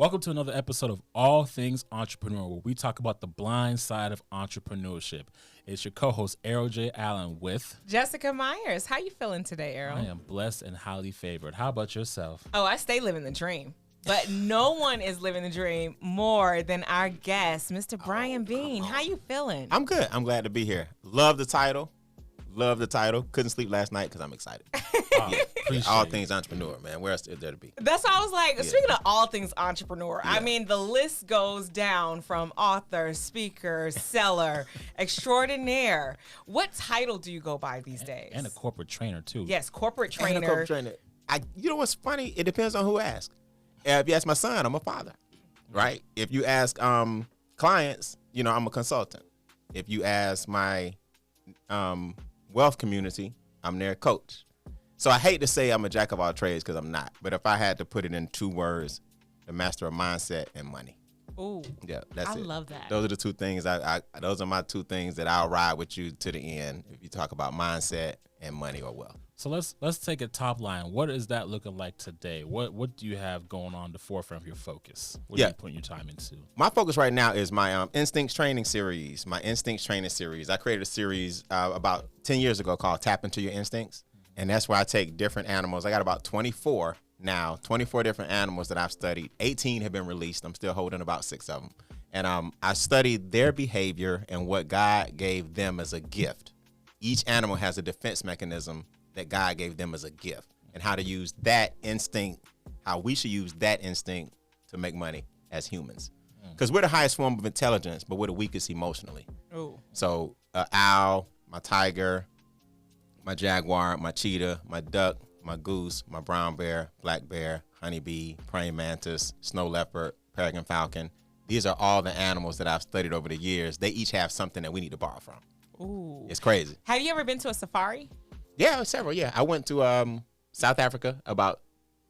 Welcome to another episode of All Things Entrepreneur, where we talk about the blind side of entrepreneurship. It's your co-host, Errol J. Allen, with Jessica Myers. How you feeling today, Errol? I am blessed and highly favored. How about yourself? Oh, I stay living the dream. But no one is living the dream more than our guest, Mr. Beane. How you feeling? I'm good. I'm glad to be here. Love the title. Couldn't sleep last night because I'm excited. All things entrepreneur, man. Where else is there to be? That's why I was like, speaking of all things entrepreneur, I mean, the list goes down from author, speaker, seller, extraordinaire. What title do you go by these days? And a corporate trainer, too. Yes, corporate trainer. And a corporate trainer. You know what's funny? It depends on who asks. If you ask my son, I'm a father, right? If you ask clients, I'm a consultant. If you ask my wealth community, I'm their coach. So I hate to say I'm a jack of all trades because I'm not. But if I had to put it in 2 words, the master of mindset and money. Ooh, yeah, that's it. I love that. Those are the 2 things. Those are my 2 things that I'll ride with you to the end. If you talk about mindset and money or wealth. So let's take a top line. What is that looking like today? What do you have going on the forefront of your focus? What are you putting your time into? My focus right now is my Instincts training series. I created a series about 10 years ago called Tap Into Your Instincts. And that's where I take different animals. I got about 24 now, 24 different animals that I've studied. 18 have been released. I'm still holding about 6 of them. And I studied their behavior and what God gave them as a gift. Each animal has a defense mechanism that God gave them as a gift, and how to use that instinct, how we should use that instinct to make money as humans. Because we're the highest form of intelligence, but we're the weakest emotionally. Ooh. So owl, my tiger, my jaguar, my cheetah, my duck, my goose, my brown bear, black bear, honeybee, praying mantis, snow leopard, peregrine falcon. These are all the animals that I've studied over the years. They each have something that we need to borrow from. Ooh. It's crazy. Have you ever been to a safari? Yeah, several. Yeah, I went to South Africa about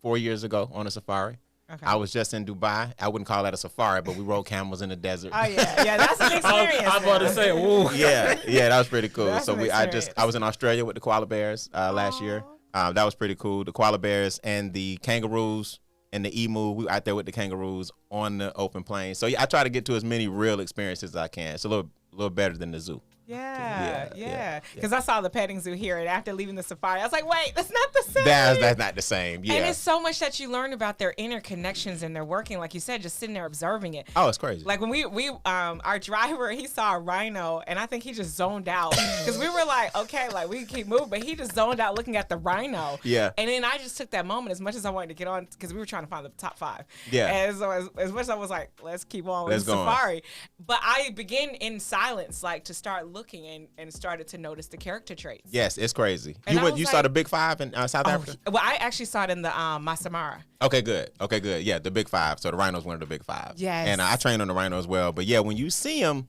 4 years ago on a safari. Okay. I was just in Dubai. I wouldn't call that a safari, but we rode camels in the desert. Oh yeah, that's an experience. I was about to say, woo. Yeah, that was pretty cool. So I was in Australia with the koala bears last year. That was pretty cool. The koala bears and the kangaroos and the emu. We were out there with the kangaroos on the open plains. So yeah, I try to get to as many real experiences as I can. It's a little better than the zoo. Yeah. Because I saw the petting zoo here, and after leaving the safari, I was like, wait, that's not the same. That's not the same. Yeah. And it's so much that you learn about their interconnections and their working, like you said, just sitting there observing it. Oh, it's crazy. Like when we our driver, he saw a rhino, and I think he just zoned out because we were like, okay, like we can keep moving, but he just zoned out looking at the rhino. Yeah. And then I just took that moment, as much as I wanted to get on, because we were trying to find the top 5. Yeah. And so as much as I was like, let's keep on with the safari, but I began in silence, like to start looking and started to notice the character traits. Yes, it's crazy. And You saw the Big 5 in South Africa? Well, I actually saw it in the Masamara. Okay, good. Yeah, the Big 5. So the rhino's one of the Big 5. Yes. And I train on the rhino as well. But yeah, when you see him,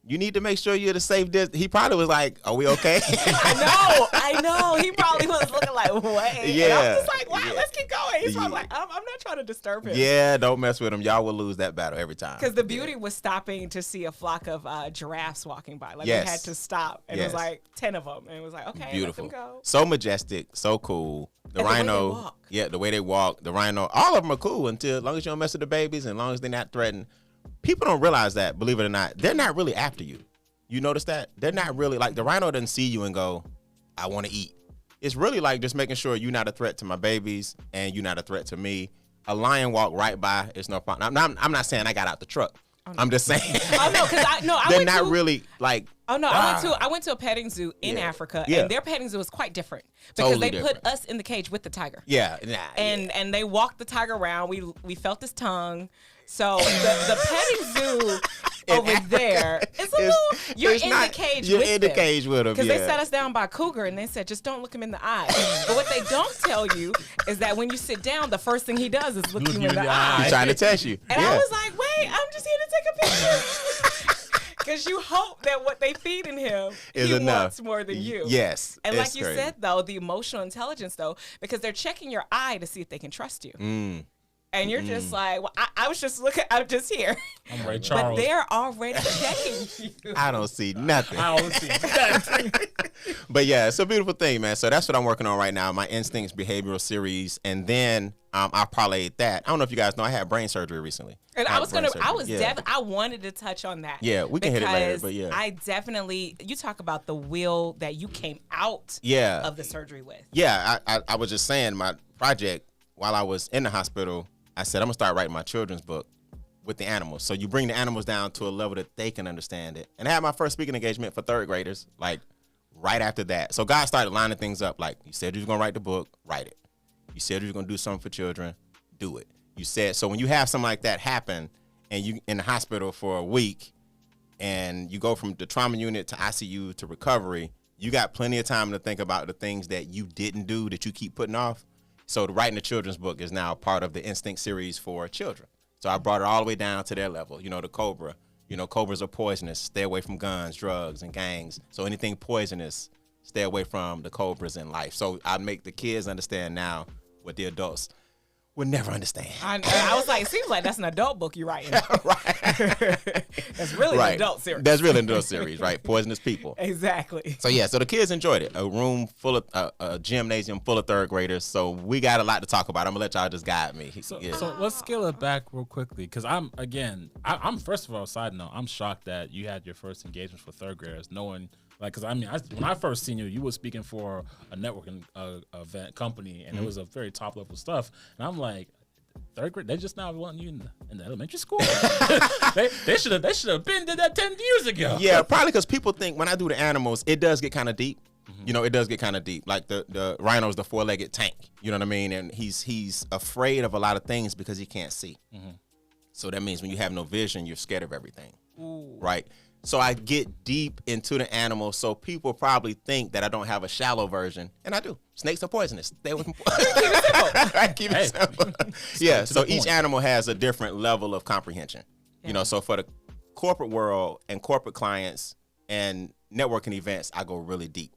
you need to make sure you're the safe distance. He probably was like, are we okay? I know. He probably was looking like, wait. Yeah. And I was just like, wow, let's keep going. He's probably like, I'm not trying to disturb him. Yeah, don't mess with him. Y'all will lose that battle every time. Because the beauty was stopping to see a flock of giraffes walking by. Like, we had to stop. And it was like 10 of them. And it was like, okay, beautiful. let them go. So majestic, so cool. The rhino, the way they walk. The rhino, all of them are cool as long as you don't mess with the babies and as long as they're not threatened. People don't realize that, believe it or not. They're not really after you. You notice that? They're not really, like, the rhino doesn't see you and go, I want to eat. It's really like just making sure you're not a threat to my babies and you're not a threat to me. A lion walk right by, it's no problem. I'm not saying I got out the truck. Oh, no. I'm just saying. Oh, no, because they're not really, like. Oh, no, I went to a petting zoo in Africa, and their petting zoo is quite different because they put us in the cage with the tiger. Yeah. And they walked the tiger around. We felt his tongue. So the petting zoo over there is a little. You're in the cage with them. Because they set us down by a cougar and they said, just don't look him in the eye. But what they don't tell you is that when you sit down, the first thing he does is look you in the eye. He's trying to test you. And I was like, wait, I'm just here to take a picture. Because you hope that what they feed in him, he wants more than you. Yes. And like you said, though, the emotional intelligence, though, because they're checking your eye to see if they can trust you. And you're just like, well, I was just looking, I'm just here. I'm Ray Charles. But they're already checking you. I don't see nothing. I don't see nothing. But yeah, it's a beautiful thing, man. So that's what I'm working on right now, my Instincts Behavioral Series. And then I parlayed that. I don't know if you guys know, I had brain surgery recently. And I wanted to touch on that. Yeah, we can hit it later, but yeah. I definitely, you talk about the will that you came out of the surgery with. Yeah, I was just saying my project while I was in the hospital, I said, I'm going to start writing my children's book with the animals. So you bring the animals down to a level that they can understand it. And I had my first speaking engagement for third graders, like right after that. So God started lining things up. Like, you said you was going to write the book, write it. You said you were going to do something for children, do it. You said, so when you have something like that happen and you in the hospital for a week and you go from the trauma unit to ICU to recovery, you got plenty of time to think about the things that you didn't do that you keep putting off. So the writing the children's book is now part of the Instinct series for children. So I brought it all the way down to their level. You know, the cobra. You know, cobras are poisonous. Stay away from guns, drugs, and gangs. So anything poisonous, stay away from the cobras in life. So I make the kids understand now what the adults would never understand. I was like, it seems like that's an adult book you're writing. Right. That's really an adult series. That's really an adult series, right? Poisonous people. Exactly. So yeah, so the kids enjoyed it. A room full of, a gymnasium full of third graders. So we got a lot to talk about. I'm gonna let y'all just guide me. So let's scale it back real quickly, because I'm first of all, side note, I'm shocked that you had your first engagement for third graders, knowing. Like, cause when I first seen you, you were speaking for a networking event company, and it was a very top level stuff. And I'm like, third grade, they just now want you in the elementary school. they should have been did that 10 years ago. Yeah, probably because people think when I do the animals, it does get kind of deep. You know, it does get kind of deep. Like the rhino's the 4-legged tank. You know what I mean? And he's afraid of a lot of things because he can't see. So that means when you have no vision, you're scared of everything. Ooh. Right? So I get deep into the animal, so people probably think that I don't have a shallow version, and I do. Snakes are poisonous. Stay with them. Keep it simple. Yeah, so each animal has a different level of comprehension. Yeah. You know, so for the corporate world and corporate clients and networking events, I go really deep.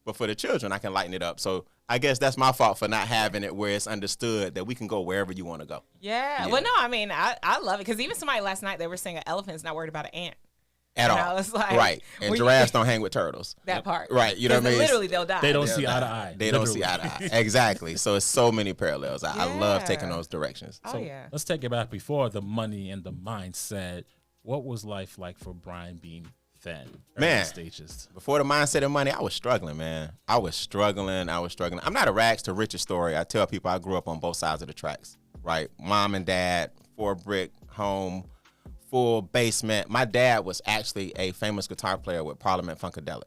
But for the children, I can lighten it up. So I guess that's my fault for not having it where it's understood that we can go wherever you want to go. Yeah. Well, no, I mean, I love it, because even somebody last night, they were saying an elephant's not worried about an ant. At all. I was like, right. And giraffes don't hang with turtles. That part. Right. You know what I mean? Literally, they'll die. They don't see eye to eye. They don't see eye to eye. Exactly. So it's so many parallels. I love taking those directions. Oh, so let's take it back before the money and the mindset. What was life like for Brian Beane then? Man, stages. Before the mindset and money, I was struggling, man. I was struggling. I'm not a rags to riches story. I tell people I grew up on both sides of the tracks, right? Mom and dad, 4-brick home, full basement. My dad was actually a famous guitar player with Parliament Funkadelic.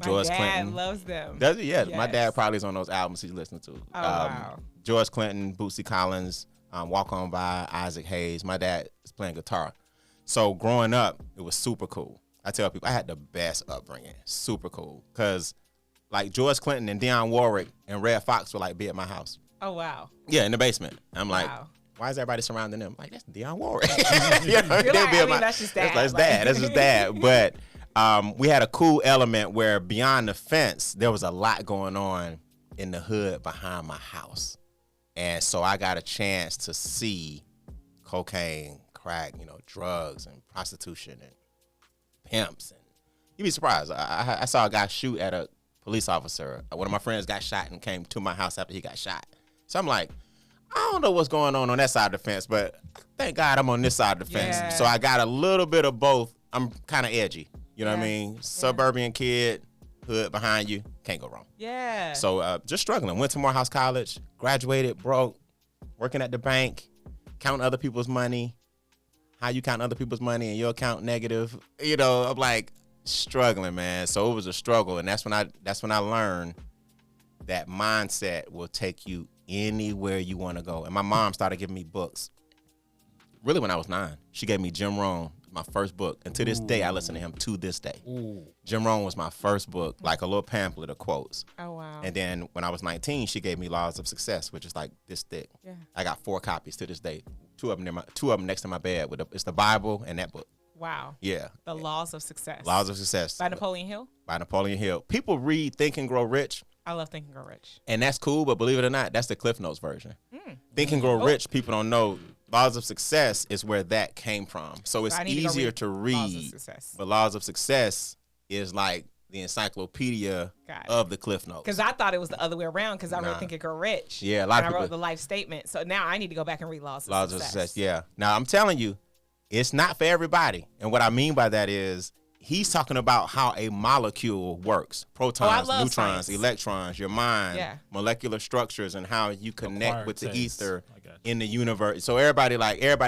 George Clinton. My dad loves them. Does he? Yeah. Yes. My dad probably is on those albums he's listening to. Oh, wow. George Clinton, Bootsy Collins, Walk On By, Isaac Hayes. My dad is playing guitar. So growing up, it was super cool. I tell people I had the best upbringing. Super cool. Because like George Clinton and Dionne Warwick and Red Fox would like be at my house. Oh, wow. Yeah, in the basement. I'm like, why is everybody surrounding them? Like, that's Dionne Warwick. That's just dad. That's just dad. But we had a cool element where beyond the fence, there was a lot going on in the hood behind my house. And so I got a chance to see cocaine, crack, drugs and prostitution and pimps. And you'd be surprised. I saw a guy shoot at a police officer. One of my friends got shot and came to my house after he got shot. So I'm like, I don't know what's going on that side of the fence, but thank God I'm on this side of the fence. Yeah. So I got a little bit of both. I'm kind of edgy. You know what I mean? Suburban kid, hood behind you, can't go wrong. Yeah. So just struggling. Went to Morehouse College, graduated, broke, working at the bank, counting other people's money. How you count other people's money and your account negative. I'm like struggling, man. So it was a struggle. And that's when I learned that mindset will take you anywhere you want to go. And my mom started giving me books. Really, when I was 9, she gave me Jim Rohn, my first book. And to this day, I listen to him to this day. Ooh. Jim Rohn was my first book, like a little pamphlet of quotes. Oh, wow. And then when I was 19, she gave me Laws of Success, which is like this thick. Yeah. I got 4 copies to this day. 2 of them next to my bed. It's the Bible and that book. Wow. Yeah. The Laws of Success. Laws of Success. By Napoleon Hill? By Napoleon Hill. People read Think and Grow Rich. I love Think and Grow Rich. And that's cool, but believe it or not, that's the Cliff Notes version. Think and Grow Rich, people don't know. Laws of Success is where that came from. So it's easier to read. But Laws of Success is like the encyclopedia of the Cliff Notes. Because I thought it was the other way around because I wrote Think and Grow Rich. Yeah, a lot of people. I wrote the life statement. So now I need to go back and read Laws of Success. Yeah. Now I'm telling you, it's not for everybody. And what I mean by that is he's talking about how a molecule works. Protons, neutrons, science. Electrons, your mind, molecular structures, and how you connect with the ether in the universe. So everybody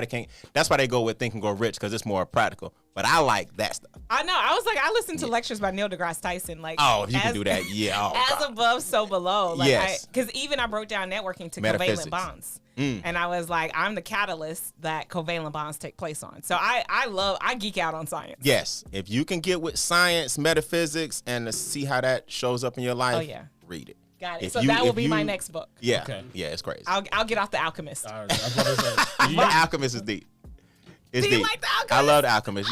can't. That's why they go with Think and Grow Rich, because it's more practical. But I like that stuff. I know. I was like, I listened to lectures by Neil deGrasse Tyson. Like, oh, if you can do that, yeah. As above, so below. Like, yes. Because even I broke down networking to covalent bonds. And I was like, I'm the catalyst that covalent bonds take place on. So I geek out on science. Yes. If you can get with science, metaphysics, and to see how that shows up in your life, read it. Got it. So that will be my next book. Yeah. Okay. Yeah, it's crazy. I'll get off The Alchemist. The Alchemist is deep. Do you like The Alchemist? I love The Alchemist.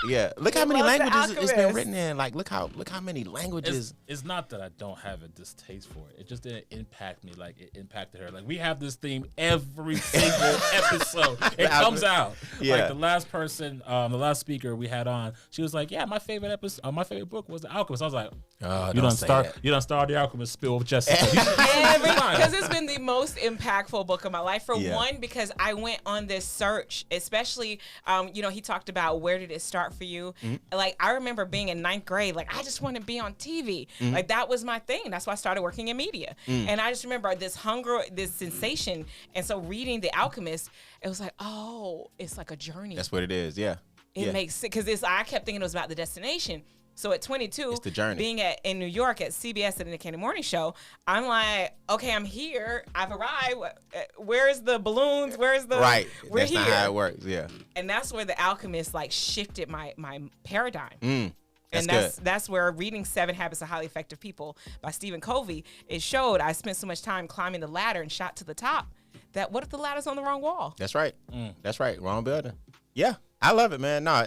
Yeah. Look how many languages it's been written in. Like, look how many languages. It's not that I don't have a distaste for it. It just didn't impact me like it impacted her. Like, we have this theme every single episode. It comes out. Yeah. Like the last person, the last speaker we had on, she was like, "Yeah, my favorite episode, my favorite book was The Alchemist." I was like, "You don't start The Alchemist spill with Jessica." Because it's been the most impactful book of my life. For one, because I went on this search, especially, he talked about where did it start for you. Like, I remember being in 9th grade, like, I just want to be on TV. Like, that was my thing. That's why I started working in media. And I just remember this hunger, this sensation. And so reading The Alchemist, it was like, oh, it's like a journey. That's what it is, yeah. It makes sense, because I kept thinking it was about the destination. So at 22, it's the journey. Being in New York at CBS at the Indicated Morning Show, I'm like, okay, I'm here. I've arrived. Where's the balloons? Where's the... Right. We're that's here. Not how it works, yeah. And that's where The Alchemist, like, shifted my paradigm. That's that's where reading 7 Habits of Highly Effective People by Stephen Covey, it showed I spent so much time climbing the ladder and shot to the top that what if the ladder's on the wrong wall? That's right. That's right. Wrong building. Yeah. I love it, man. No,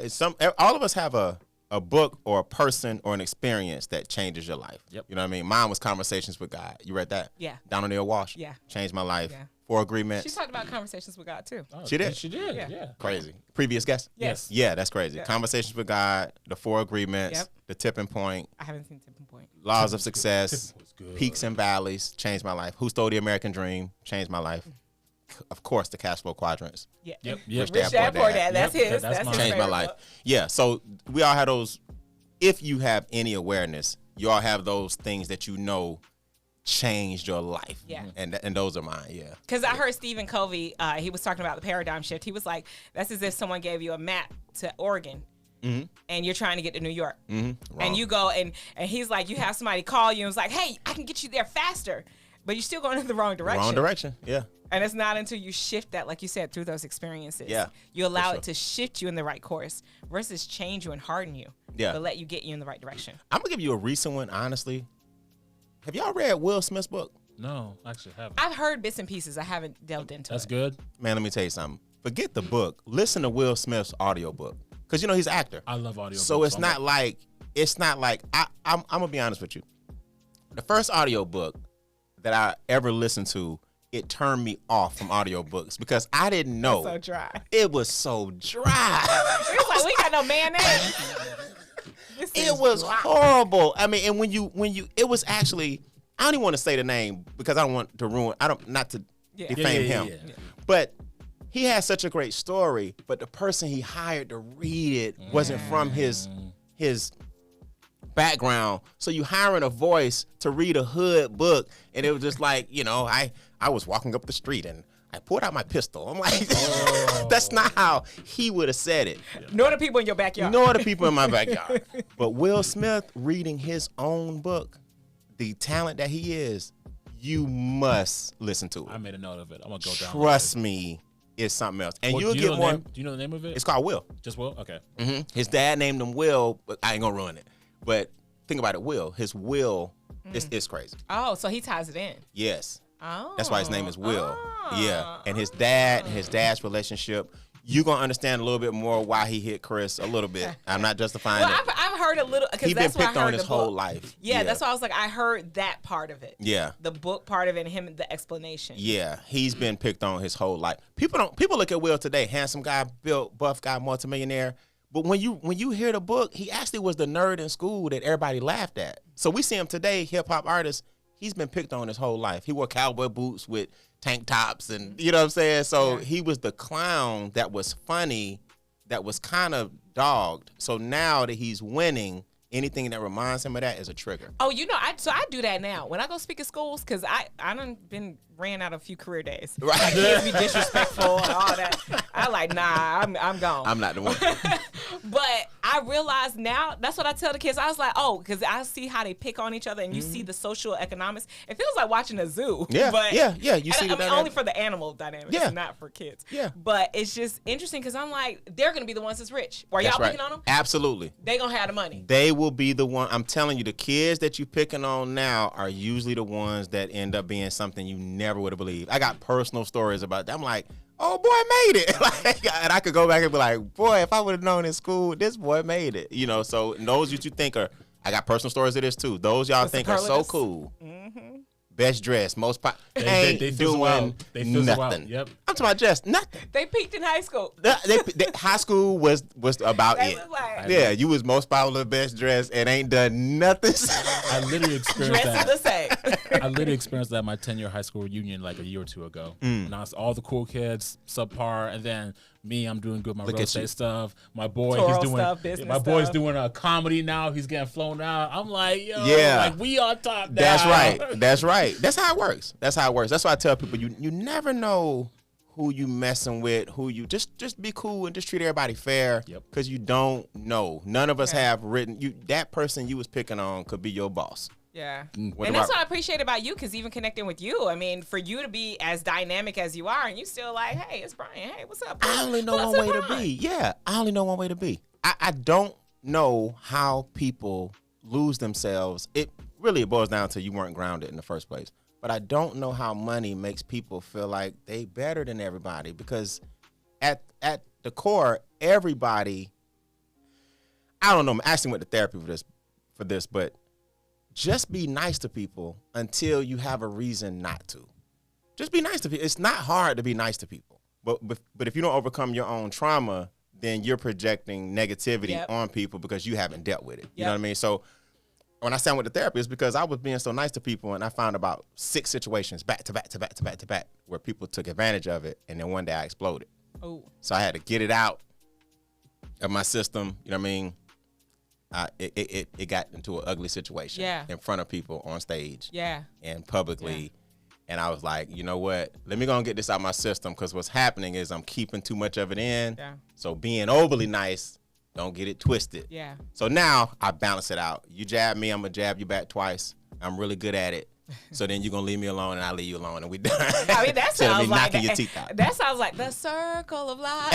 all of us have a book or a person or an experience that changes your life. Yep. You know what I mean? Mine was Conversations with God. You read that? Yeah. Donna Neal Walsh. Yeah. Changed my life. Yeah. 4 Agreements. She talked about Conversations with God too. She did? She did, yeah. Crazy. Previous guest? Yes. Yeah, that's crazy. Yeah. Conversations with God, the 4 Agreements, The Tipping Point. I haven't seen Tipping Point. Laws of Success, Peaks and Valleys, changed my life. Who Stole the American Dream, changed my life. Of course, the cash flow quadrants. Yeah. Rich Dad, Poor Dad. That's his. That's his. Changed my life. Yeah. So we all have those. If you have any awareness, you all have those things that you know changed your life. Yeah. And those are mine. Yeah. Because I heard Stephen Covey. He was talking about the paradigm shift. He was like, "That's as if someone gave you a map to Oregon." And you're trying to get to New York. And you go and he's like, you have somebody call you and it's like, hey, I can get you there faster, but you're still going in the wrong direction. Wrong direction, yeah. And it's not until you shift that, like you said, through those experiences. Yeah, you allow it to shift you in the right course versus change you and harden you. Yeah. But let you get you in the right direction. I'm going to give you a recent one, honestly. Have y'all read Will Smith's book? No, actually haven't. I've heard bits and pieces. I haven't delved into it. That's good. Man, let me tell you something. Forget the book. Listen to Will Smith's audiobook. Because, he's an actor. I love audiobooks. So it's not like I'm going to be honest with you. The first audiobook that I ever listened to, it turned me off from audiobooks because I didn't know. So dry. It was so dry. It was like, we got no mayonnaise. It was horrible. I mean, and when you, it was actually, I don't even want to say the name because I don't want to ruin, not to defame him. Yeah. But he had such a great story, but the person he hired to read it wasn't from his background. So you hiring a voice to read a hood book, and it was just like, I was walking up the street and I pulled out my pistol. I'm like, that's not how he would have said it. Nor the people in your backyard. Nor the people in my backyard. But Will Smith reading his own book, the talent that he is, you must listen to it. I made a note of it. I'm going to go down. Trust me. Is something else, and you'll get more. Do you know the name of it? It's called Will. Just Will. Okay. His dad named him Will, but I ain't gonna ruin it. But think about it, Will. His will is crazy. Oh, so he ties it in. Yes. Oh. That's why his name is Will. Yeah, and his dad's relationship. You're gonna understand a little bit more why he hit Chris a little bit. I'm not justifying it. I've heard a little because that's been what picked I heard on his whole life. Yeah, that's why I was like, I heard that part of it. Yeah, the book part of it, and him the explanation. Yeah, he's been picked on his whole life. People look at Will today, handsome guy, built, buff guy, multimillionaire. But when you hear the book, he actually was the nerd in school that everybody laughed at. So we see him today, hip hop artist. He's been picked on his whole life. He wore cowboy boots with tank tops, and you know what I'm saying. So he was the clown that was funny, that was kind of dogged. So now that he's winning, anything that reminds him of that is a trigger. Oh, I do that now when I go speak at schools because I done ran out a few career days. Right. My kids be disrespectful and all that. I like, nah, I'm gone. I'm not the one. But I realize now, that's what I tell the kids. I was like, oh, because I see how they pick on each other, and you see the social economics. It feels like watching a zoo. Yeah, but, yeah. You see that only for the animal dynamics, not for kids. Yeah. But it's just interesting because I'm like, they're going to be the ones that's rich. Are y'all picking on them? Absolutely. They going to have the money. They will be the one. I'm telling you, the kids that you're picking on now are usually the ones that end up being something you never would have believed. I got personal stories about that. I'm like, oh, boy made it. And I could go back and be like, boy, if I would have known in school, this boy made it. You know, so those you think are, I got personal stories of this too. Those y'all think are so cool. Mm-hmm. Best dressed, most they doing nothing. Yep. I'm talking about just nothing. They peaked in high school. High school was about it. Yeah, you was most popular, best dressed, and ain't done nothing. I literally experienced that. The same. I literally experienced that at my 10-year high school reunion like a year or two ago. And I was all the cool kids, subpar, and then me, I'm doing good. My real estate stuff. My boy, Toro he's doing stuff, business my boy's stuff. doing a comedy now. He's getting flown out. I'm like, yo, like we on top now. That's right. That's right. That's how it works. That's how it works. That's why I tell people you never know who you messing with, who you just be cool and just treat everybody fair. Yep. Because you don't know. None of us have written that person you was picking on could be your boss. Yeah. And that's what I appreciate about you, because even connecting with you, I mean, for you to be as dynamic as you are, and you still like, hey, it's Brian. Hey, what's up? I only know one way to be. Yeah, I only know one way to be. I don't know how people lose themselves. It really boils down to you weren't grounded in the first place. But I don't know how money makes people feel like they better than everybody, because at the core, everybody, I don't know, I'm asking with the therapy for this, but just be nice to people until you have a reason not to. Just be nice to people. It's not hard to be nice to people. But if you don't overcome your own trauma, then you're projecting negativity on people because you haven't dealt with it. You know what I mean? So when I sat with the therapist, because I was being so nice to people, and I found about 6 situations back to back where people took advantage of it, and then one day I exploded. Oh. So I had to get it out of my system. You know what I mean? It got into an ugly situation in front of people on stage and publicly. And I was like, you know what? Let me go and get this out of my system, because what's happening is I'm keeping too much of it in. Yeah. So being overly nice, don't get it twisted. Yeah. So now I balance it out. You jab me, I'm going to jab you back twice. I'm really good at it. So then you're going to leave me alone, and I'll leave you alone, and we done. I mean, that sounds like knocking your teeth out. That sounds like the circle of life.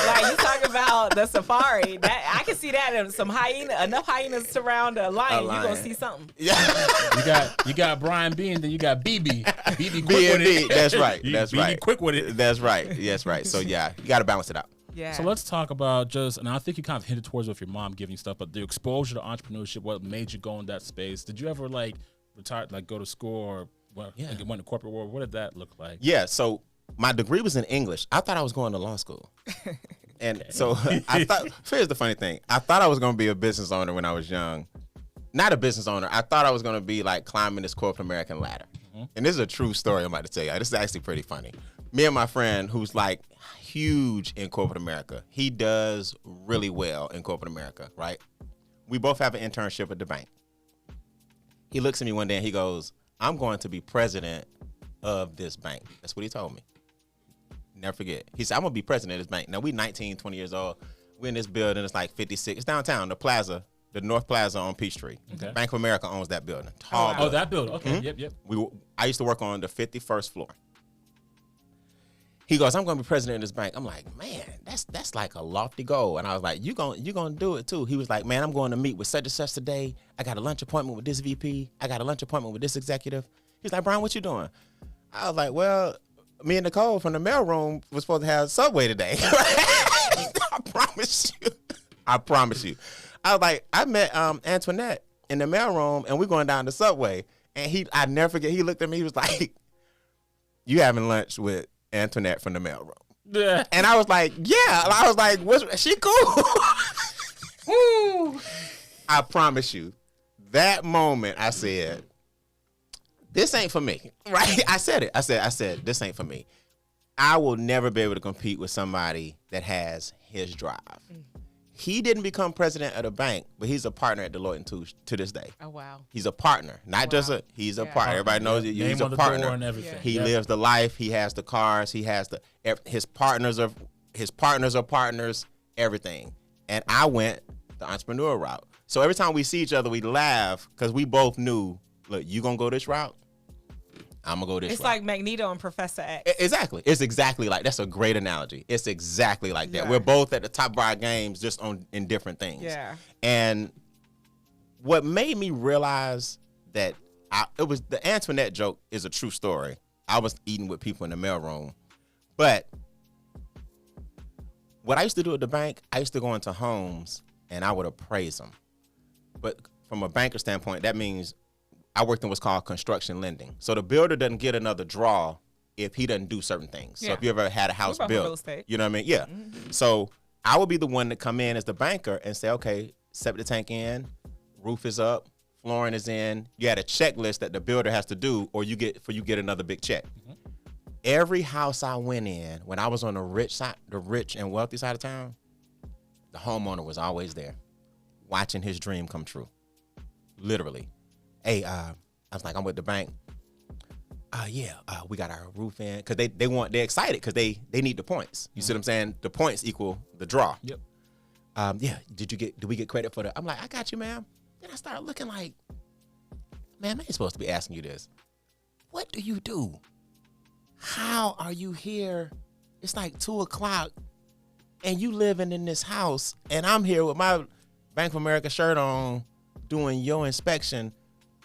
Like you talking about the safari. That I can see that in some enough hyenas surround a lion. You're going to see something. Yeah. You got Brian Beane, then you got BB. BB quick with it. That's right. That's right. BB quick with it. That's right. That's right. So yeah, you got to balance it out. Yeah. So let's talk about and I think you kind of hinted towards with your mom giving you stuff, but the exposure to entrepreneurship, what made you go in that space? Did you ever retire, go to school, or went to corporate world? What did that look like? Yeah, so my degree was in English. I thought I was going to law school. And so I thought, here's the funny thing. I thought I was going to be a business owner when I was young. Not a business owner. I thought I was going to be climbing this corporate American ladder. Mm-hmm. And this is a true story I'm about to tell you. This is actually pretty funny. Me and my friend, who's huge in corporate America, he does really well in corporate America, right? We both have an internship at the bank. He looks at me one day and he goes, I'm going to be president of this bank. That's what he told me. Never forget. He said, I'm going to be president of this bank. Now, we 19, 20 years old. We're in this building. It's 56. It's downtown, the plaza, the North Plaza on Peachtree. Okay. Bank of America owns that building. Tall building. That building. Okay. Mm-hmm. Yep. I used to work on the 51st floor. He goes, I'm going to be president of this bank. I'm like, man, that's like a lofty goal. And I was like, you gonna do it too. He was like, man, I'm going to meet with such and such today. I got a lunch appointment with this VP. I got a lunch appointment with this executive. He's like, Brian, what you doing? I was like, well, me and Nicole from the mailroom was supposed to have Subway today. I promise you. I was like, I met Antoinette in the mailroom, and we're going down the subway. And I never forget, he looked at me, he was like, you having lunch with Antoinette from the mailroom. Yeah. And I was like, yeah. And I was like, she cool? I promise you, that moment I said, this ain't for me. Right? I said it. I said, this ain't for me. I will never be able to compete with somebody that has his drive. He didn't become president of the bank, but he's a partner at Deloitte & Touche to this day. Oh, wow. He's a partner, he's a partner. Everybody knows that he's a partner. And everything. He lives the life. He has the cars. He has his partners are partners, everything. And I went the entrepreneur route. So every time we see each other, we laugh because we both knew, look, you going to go this route? I'm going to go this route. It's like Magneto and Professor X. Exactly. It's exactly like, that's a great analogy. It's exactly like that. Yeah. We're both at the top of our games, just in different things. Yeah. And what made me realize that it was the Antoinette joke is a true story. I was eating with people in the mailroom. But what I used to do at the bank, I used to go into homes and I would appraise them. But from a banker standpoint, that means I worked in what's called construction lending. So the builder doesn't get another draw if he doesn't do certain things. Yeah. So if you ever had a house built, you know what I mean? Yeah. Mm-hmm. So I would be the one to come in as the banker and say, okay, septic tank in, roof is up, flooring is in. You had a checklist that the builder has to do, or you get another big check. Mm-hmm. Every house I went in, when I was on the rich and wealthy side of town, the homeowner was always there, watching his dream come true. Literally. Hey, I was like, I'm with the bank. We got our roof in, because they're excited because they need the points. You see what I'm saying? The points equal the draw. Yep. Do we get credit for that? I'm like, I got you, ma'am. Then I started looking like, man, I ain't supposed to be asking you this. What do you do? How are you here? It's like 2:00 and you living in this house, and I'm here with my Bank of America shirt on doing your inspection.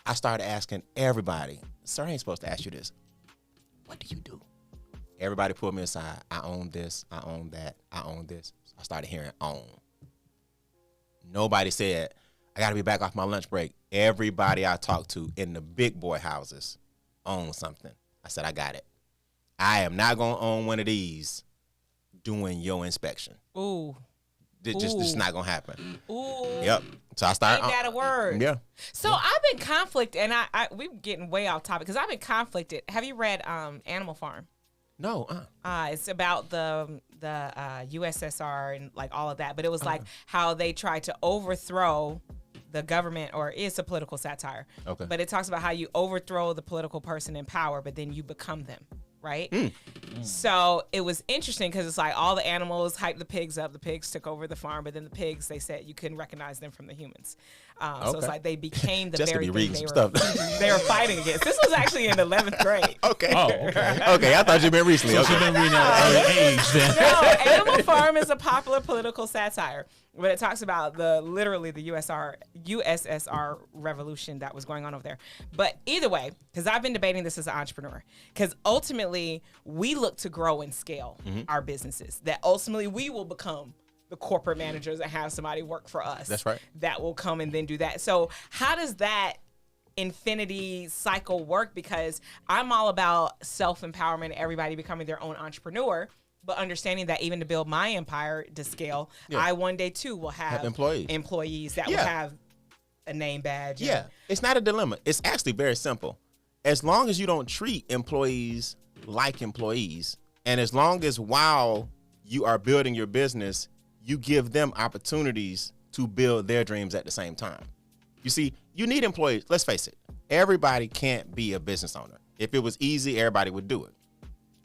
I started asking everybody, sir, I ain't supposed to ask you this. What do you do? Everybody pulled me aside. I own this. I own that. I own this. I started hearing own. Nobody said, I got to be back off my lunch break. Everybody I talked to in the big boy houses own something. I said, I got it. I am not going to own one of these doing your inspection. Ooh. Just not going to happen. Ooh. Yep. So I started. Ain't that a word? Yeah. So I've been conflicted, and we're getting way off topic because I've been conflicted. Have you read Animal Farm? No. It's about the USSR and like all of that, but it was like how they tried to overthrow the government, or it's a political satire. Okay. But it talks about how you overthrow the political person in power, but then you become them. Right? So it was interesting because it's like all the animals hyped the pigs up. The pigs took over the farm, but then the pigs, they said you couldn't recognize them from the humans. So it's like they became the very thing they were fighting against. This was actually in 11th grade. Okay. Oh, okay. Okay, I thought you'd been recently. So you've been reading at an early age then. No, Animal Farm is a popular political satire. But it talks about literally the USSR revolution that was going on over there. But either way, because I've been debating this as an entrepreneur, because ultimately we look to grow and scale our businesses. That ultimately we will become the corporate managers and have somebody work for us. That's right. That will come and then do that. So how does that infinity cycle work? Because I'm all about self-empowerment, everybody becoming their own entrepreneur. But understanding that even to build my empire to scale, I one day too will have employees that will have a name badge. Yeah, it's not a dilemma. It's actually very simple. As long as you don't treat employees like employees, and as long as while you are building your business, you give them opportunities to build their dreams at the same time. You see, you need employees. Let's face it. Everybody can't be a business owner. If it was easy, everybody would do it.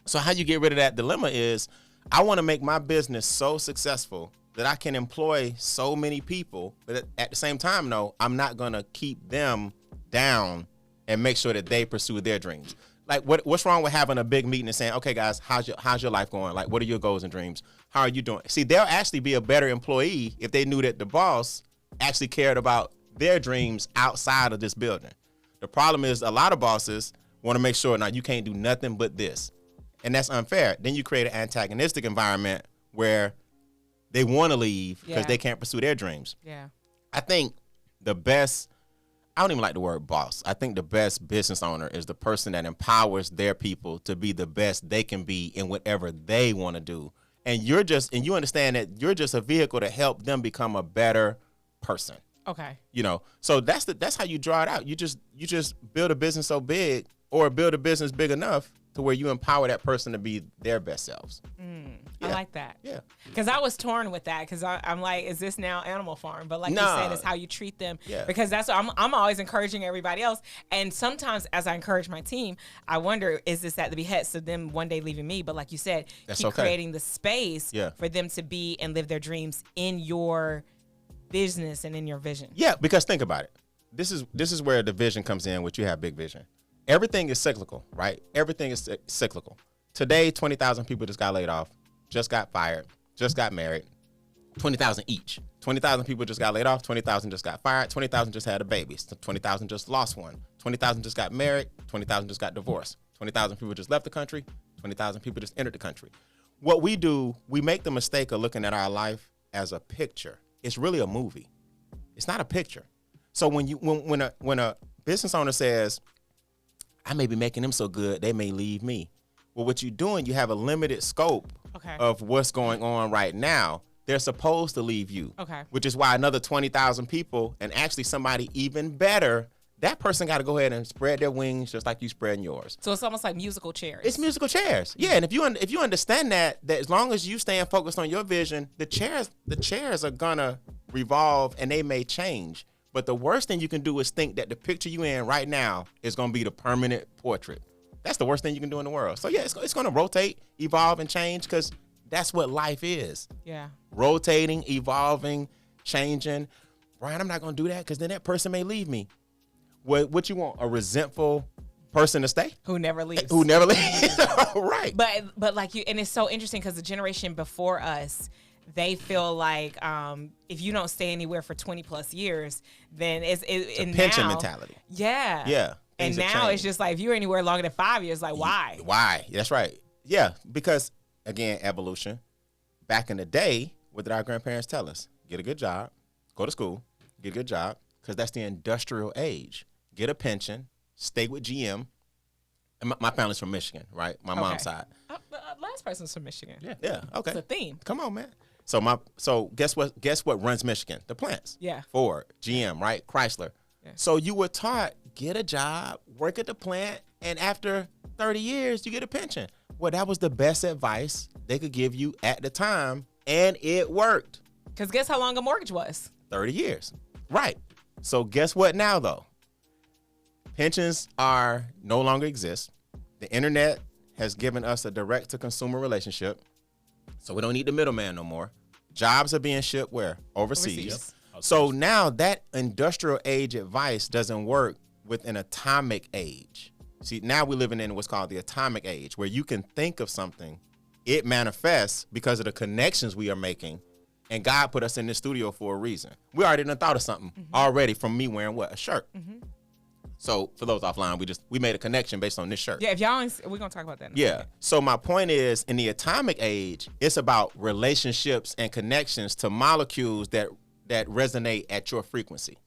So how you get rid of that dilemma is, I want to make my business so successful that I can employ so many people, but at the same time, no, I'm not going to keep them down and make sure that they pursue their dreams. Like what's wrong with having a big meeting and saying, okay, guys, how's your life going? Like, what are your goals and dreams? How are you doing? See, they'll actually be a better employee if they knew that the boss actually cared about their dreams outside of this building. The problem is a lot of bosses want to make sure, now you can't do nothing but this. And that's unfair. Then you create an antagonistic environment where they want to leave because they can't pursue their dreams. Yeah. I think the best, I don't even like the word boss. I think the best business owner is the person that empowers their people to be the best they can be in whatever they want to do. And you understand that you're just a vehicle to help them become a better person. Okay. So that's how you draw it out. You just build a business so big, or build a business big enough to where you empower that person to be their best selves. I like that. Yeah. Because I was torn with that, because I'm like, is this now Animal Farm? But like you said, it's how you treat them. Yeah. Because that's what I'm always encouraging everybody else. And sometimes as I encourage my team, I wonder, is this at the behest of them one day leaving me? But like you said, keep creating the space for them to be and live their dreams in your business and in your vision. Yeah, because think about it. This is where the vision comes in, which you have big vision. Everything is cyclical, right? Everything is cyclical. Today, 20,000 people just got laid off, just got fired, just got married. 20,000 each. 20,000 people just got laid off, 20,000 just got fired, 20,000 just had a baby, 20,000 just lost one, 20,000 just got married, 20,000 just got divorced, 20,000 people just left the country, 20,000 people just entered the country. What we do, we make the mistake of looking at our life as a picture. It's really a movie. It's not a picture. So when a business owner says, I may be making them so good, they may leave me. Well, what you're doing, you have a limited scope of what's going on right now. They're supposed to leave you. Okay. Which is why another 20,000 people, and actually somebody even better, that person got to go ahead and spread their wings just like you spreading yours. So it's almost like musical chairs. It's musical chairs. Yeah, and if you understand that as long as you staying focused on your vision, the chairs are gonna revolve and they may change. But the worst thing you can do is think that the picture you in right now is gonna be the permanent portrait. That's the worst thing you can do in the world. So yeah, it's gonna rotate, evolve, and change, because that's what life is. Yeah. Rotating, evolving, changing. Brian, I'm not gonna do that because then that person may leave me. What you want? A resentful person to stay? Who never leaves. Who never leaves. Right. But like you, and it's so interesting because the generation before us, they feel like if you don't stay anywhere for 20 plus years, then it's a pension mentality. Yeah. Yeah. And now it's just like, if you're anywhere longer than 5 years, like why? Why? That's right. Yeah. Because again, evolution. Back in the day, what did our grandparents tell us? Get a good job, go to school, get a good job, because that's the industrial age. Get a pension, stay with GM. And my family's from Michigan, right? My mom's side. Last person's from Michigan. Yeah. Okay. It's a theme. Come on, man. So guess what runs Michigan? The plants. Yeah. Ford, GM, right? Chrysler. Yeah. So you were taught, get a job, work at the plant, and after 30 years, you get a pension. Well, that was the best advice they could give you at the time, and it worked. Because guess how long a mortgage was? 30 years. Right. So guess what now, though? Pensions are no longer exist. The internet has given us a direct-to-consumer relationship, so we don't need the middleman no more. Jobs are being shipped where? Overseas. Yep. So now that industrial age advice doesn't work with an atomic age. See, now we're living in what's called the atomic age, where you can think of something, it manifests because of the connections we are making, and God put us in this studio for a reason. We already done thought of something already from me wearing what? A shirt. So for those offline, we made a connection based on this shirt. Yeah, if y'all, we're gonna talk about that. Yeah. So my point is, in the atomic age, it's about relationships and connections to molecules that resonate at your frequency.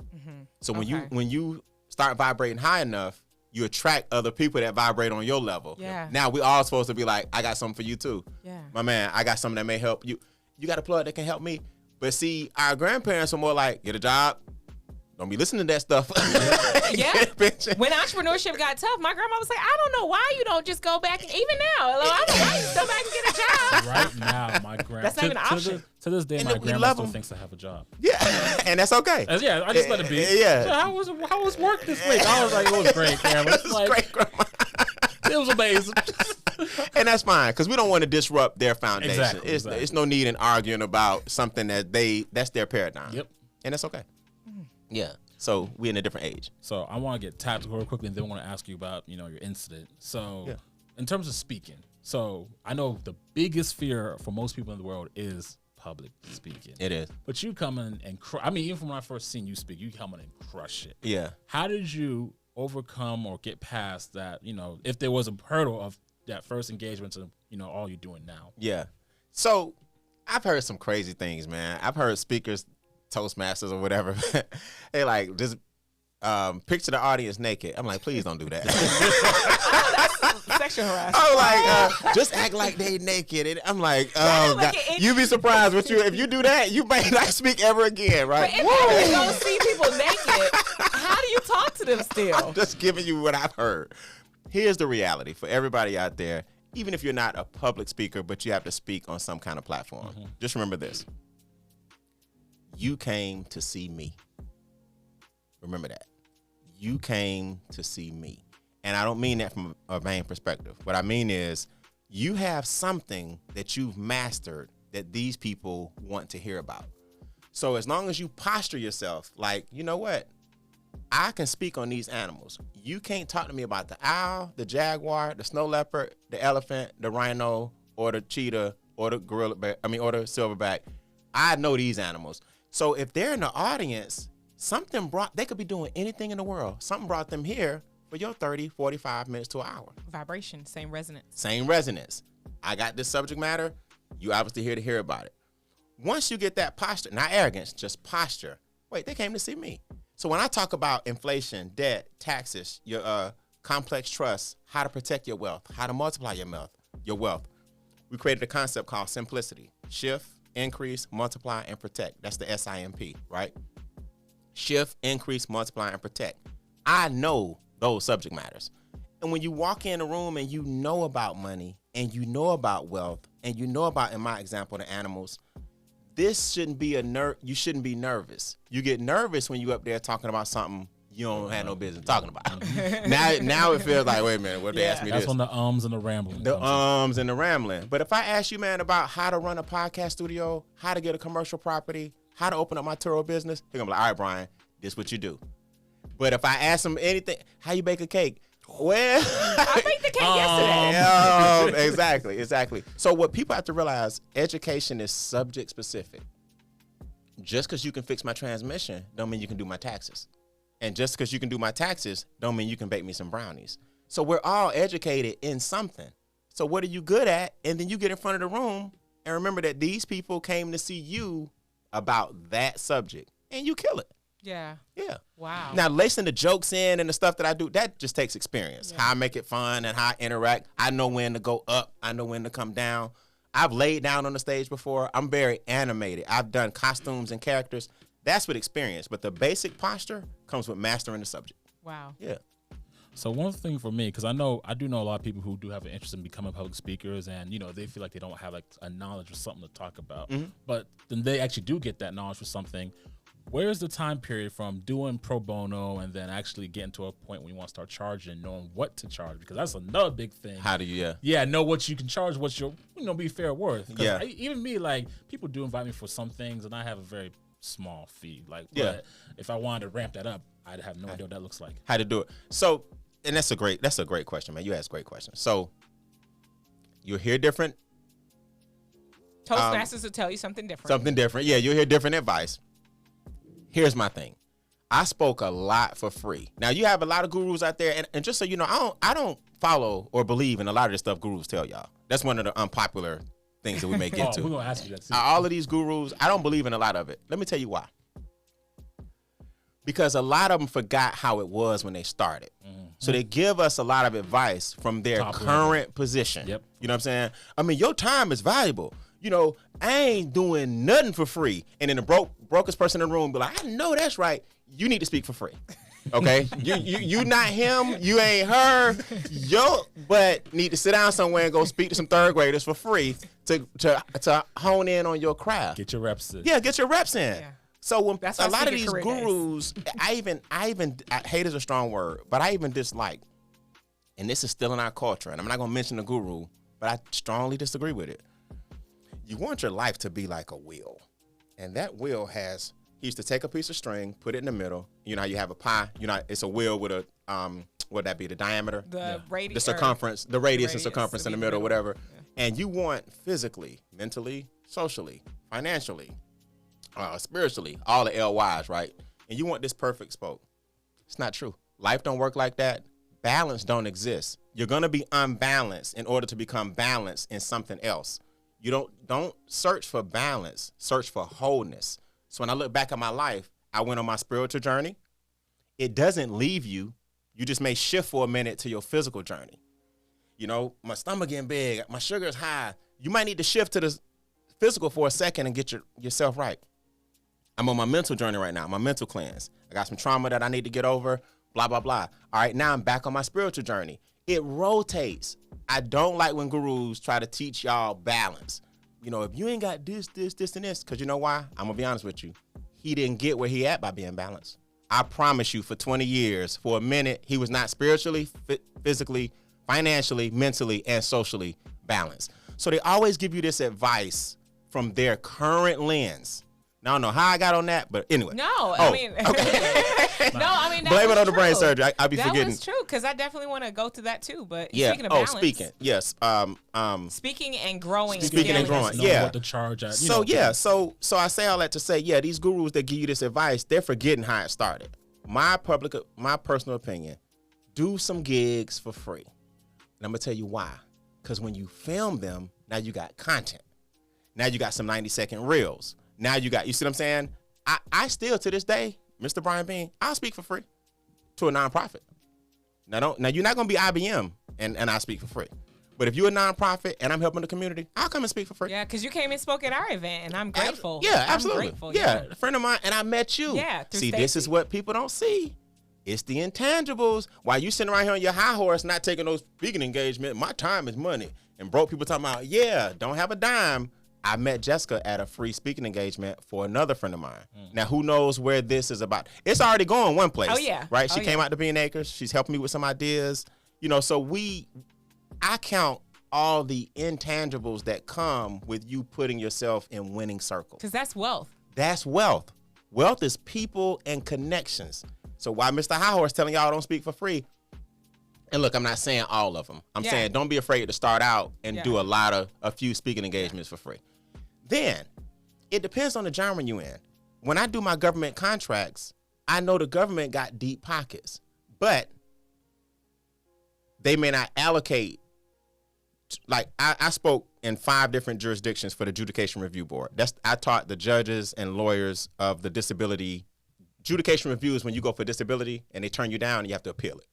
So when you start vibrating high enough, you attract other people that vibrate on your level. Yeah. Now we all supposed to be like, I got something for you too. Yeah. My man, I got something that may help you. You got a plug that can help me. But see, our grandparents were more like, get a job. Don't be listening to that stuff. Yeah. When entrepreneurship got tough, my grandma was like, I don't know why you don't just go back. Even now, I don't know why you go back and get a job. Right now, my grandma. That's not even an option. To this day, my grandma still thinks I have a job. Yeah, and that's okay. Yeah, I just let it be. Yeah. So how was work this week? I was like, it was great, grandma. It was great, grandma. It was amazing. And that's fine, because we don't want to disrupt their foundation. Exactly. It's no need in arguing about something that's their paradigm. Yep. And that's okay. Yeah. So we're in a different age. So I want to get tactical real quickly, and then I want to ask you about, your incident. So in terms of speaking, so I know the biggest fear for most people in the world is public speaking. It is. But you come in and even from when I first seen you speak, you come in and crush it. Yeah. How did you overcome or get past that, if there was a hurdle of that first engagement to, all you're doing now? Yeah. So I've heard some crazy things, man. I've heard speakers Toastmasters or whatever. They like just picture the audience naked. I'm like, please don't do that. That's sexual harassment. I'm like, just act like they naked. And I'm like, oh, God. You'd be surprised if you do that, you may not speak ever again, right? But if you don't see people naked, how do you talk to them still? I'm just giving you what I've heard. Here's the reality for everybody out there. Even if you're not a public speaker, but you have to speak on some kind of platform, just remember this. You came to see me. Remember that. You came to see me. And I don't mean that from a vain perspective. What I mean is you have something that you've mastered that these people want to hear about. So as long as you posture yourself like, you know what? I can speak on these animals. You can't talk to me about the owl, the jaguar, the snow leopard, the elephant, the rhino, or the cheetah, or the gorilla, or the silverback. I know these animals. So if they're in the audience, they could be doing anything in the world. Something brought them here for your 30, 45 minutes to an hour. Vibration, same resonance. Same resonance. I got this subject matter. You obviously here to hear about it. Once you get that posture, not arrogance, just posture. Wait, they came to see me. So when I talk about inflation, debt, taxes, your complex trust, how to protect your wealth, how to multiply your wealth, we created a concept called simplicity. Shift, increase, multiply, and protect. That's the SIMP, right? Shift, increase, multiply, and protect. I know those subject matters. And when you walk in a room and you know about money and you know about wealth and you know about, in my example, the animals, this shouldn't be you shouldn't be nervous. You get nervous when you up there talking about something you don't have no business talking about. now it feels like, wait a minute, what they asked me That's this? when the and the rambling. And the rambling. But if I ask you, man, about how to run a podcast studio, how to get a commercial property, how to open up my Turo business, they're gonna be like, all right, Brian, this is what you do. But if I ask them anything, how you bake a cake? Well, I baked the cake yesterday. Exactly. So what people have to realize, education is subject specific. Just because you can fix my transmission don't mean you can do my taxes. And just because you can do my taxes don't mean you can bake me some brownies. So we're all educated in something. So what are you good at? And then you get in front of the room and remember that these people came to see you about that subject and you kill it. Yeah. Wow. Now, lacing the jokes in and the stuff that I do, that just takes experience. Yeah. How I make it fun and how I interact. I know when to go up. I know when to come down. I've laid down on the stage before. I'm very animated. I've done costumes and characters. That's with experience. But the basic posture comes with mastering the subject. Wow. Yeah. So one thing for me, because I do know a lot of people who do have an interest in becoming public speakers, and they feel like they don't have like a knowledge or something to talk about. Mm-hmm. But then they actually do get that knowledge for something. Where's the time period from doing pro bono and then actually getting to a point when you want to start charging, knowing what to charge? Because that's another big thing. How do you, know what you can charge, what's your, be fair worth. Yeah. Even me, like, people do invite me for some things, and I have a very small fee. Like, but if I wanted to ramp that up, I'd have no idea what that looks like. How to do it. So, and that's a great question, man. You ask great questions. So, you'll hear different. Toastmasters will tell you something different. Something different. Yeah, you'll hear different advice. Here's my thing. I spoke a lot for free. Now you have a lot of gurus out there, and just so you know, I don't follow or believe in a lot of the stuff gurus tell y'all. That's one of the unpopular things that we may get to. We're gonna ask you that too. All of these gurus, I don't believe in a lot of it. Let me tell you why. Because a lot of them forgot how it was when they started. Mm-hmm. So they give us a lot of advice from their current position. Yep. You know what I'm saying? I mean, your time is valuable. I ain't doing nothing for free. And then the brokest person in the room be like, I know that's right. You need to speak for free. Okay? you not him. You ain't her. Your butt need to sit down somewhere and go speak to some third graders for free to hone in on your craft. Get your reps in. Yeah, get your reps in. Yeah. So when a lot of these gurus, I hate is a strong word, but I even dislike, and this is still in our culture, and I'm not going to mention the guru, but I strongly disagree with it. You want your life to be like a wheel. And that wheel he used to take a piece of string, put it in the middle. You know how you have a pie? It's a wheel with a, what'd that be, the diameter? The radius. The circumference, the radius and circumference in the middle, whatever. Yeah. And you want physically, mentally, socially, financially, spiritually, all the LYs, right? And you want this perfect spoke. It's not true. Life don't work like that. Balance don't exist. You're going to be unbalanced in order to become balanced in something else. You don't search for balance, search for wholeness. So when I look back at my life, I went on my spiritual journey. It doesn't leave you. You just may shift for a minute to your physical journey. You know, my stomach getting big, my sugar is high. You might need to shift to the physical for a second and get yourself right. I'm on my mental journey right now, my mental cleanse. I got some trauma that I need to get over, blah, blah, blah. All right, now I'm back on my spiritual journey. It rotates. I don't like when gurus try to teach y'all balance. You know, if you ain't got this, and this, because you know why? I'm going to be honest with you. He didn't get where he at by being balanced. I promise you, for 20 years, for a minute, he was not spiritually, physically, financially, mentally, and socially balanced. So they always give you this advice from their current lens. Now, I don't know how I got on that, but anyway. I mean, that blame it on the true. brain surgery. I'll be forgetting. That was true, because I definitely want to go to that too. But yeah. Speaking of balance. Speaking. Yes. Speaking and growing. Speaking and growing. Yeah. What to charge at. So I say all that to say, yeah, these gurus that give you this advice, they're forgetting how it started. My personal opinion, do some gigs for free. And I'm going to tell you why. Because when you film them, now you got content. Now you got some 90-second reels. Now you see what I'm saying? I still, to this day, Mr. Brian Beane, I'll speak for free to a nonprofit. Now you're not going to be IBM and I speak for free. But if you're a nonprofit and I'm helping the community, I'll come and speak for free. Yeah, because you came and spoke at our event, and I'm grateful. Yeah, absolutely. I'm grateful, yeah, a friend of mine, and I met you. Yeah, see, this is what people don't see. It's the intangibles. While you sitting around here on your high horse, not taking those speaking engagement, my time is money. And broke people talking about, don't have a dime. I met Jessica at a free speaking engagement for another friend of mine. Now, who knows where this is about? It's already going one place. Oh, yeah. Right? She came out to Beane Acres. She's helping me with some ideas. You know, so I count all the intangibles that come with you putting yourself in winning circles. Because that's wealth. That's wealth. Wealth is people and connections. So while Mr. High Horse telling y'all don't speak for free, and look, I'm not saying all of them. I'm saying don't be afraid to start out and do a few speaking engagements for free. Then, it depends on the genre you in. When I do my government contracts, I know the government got deep pockets, but they may not allocate. Like I spoke in 5 different jurisdictions for the Adjudication Review Board. I taught the judges and lawyers of the disability. Adjudication review is when you go for disability and they turn you down and you have to appeal it.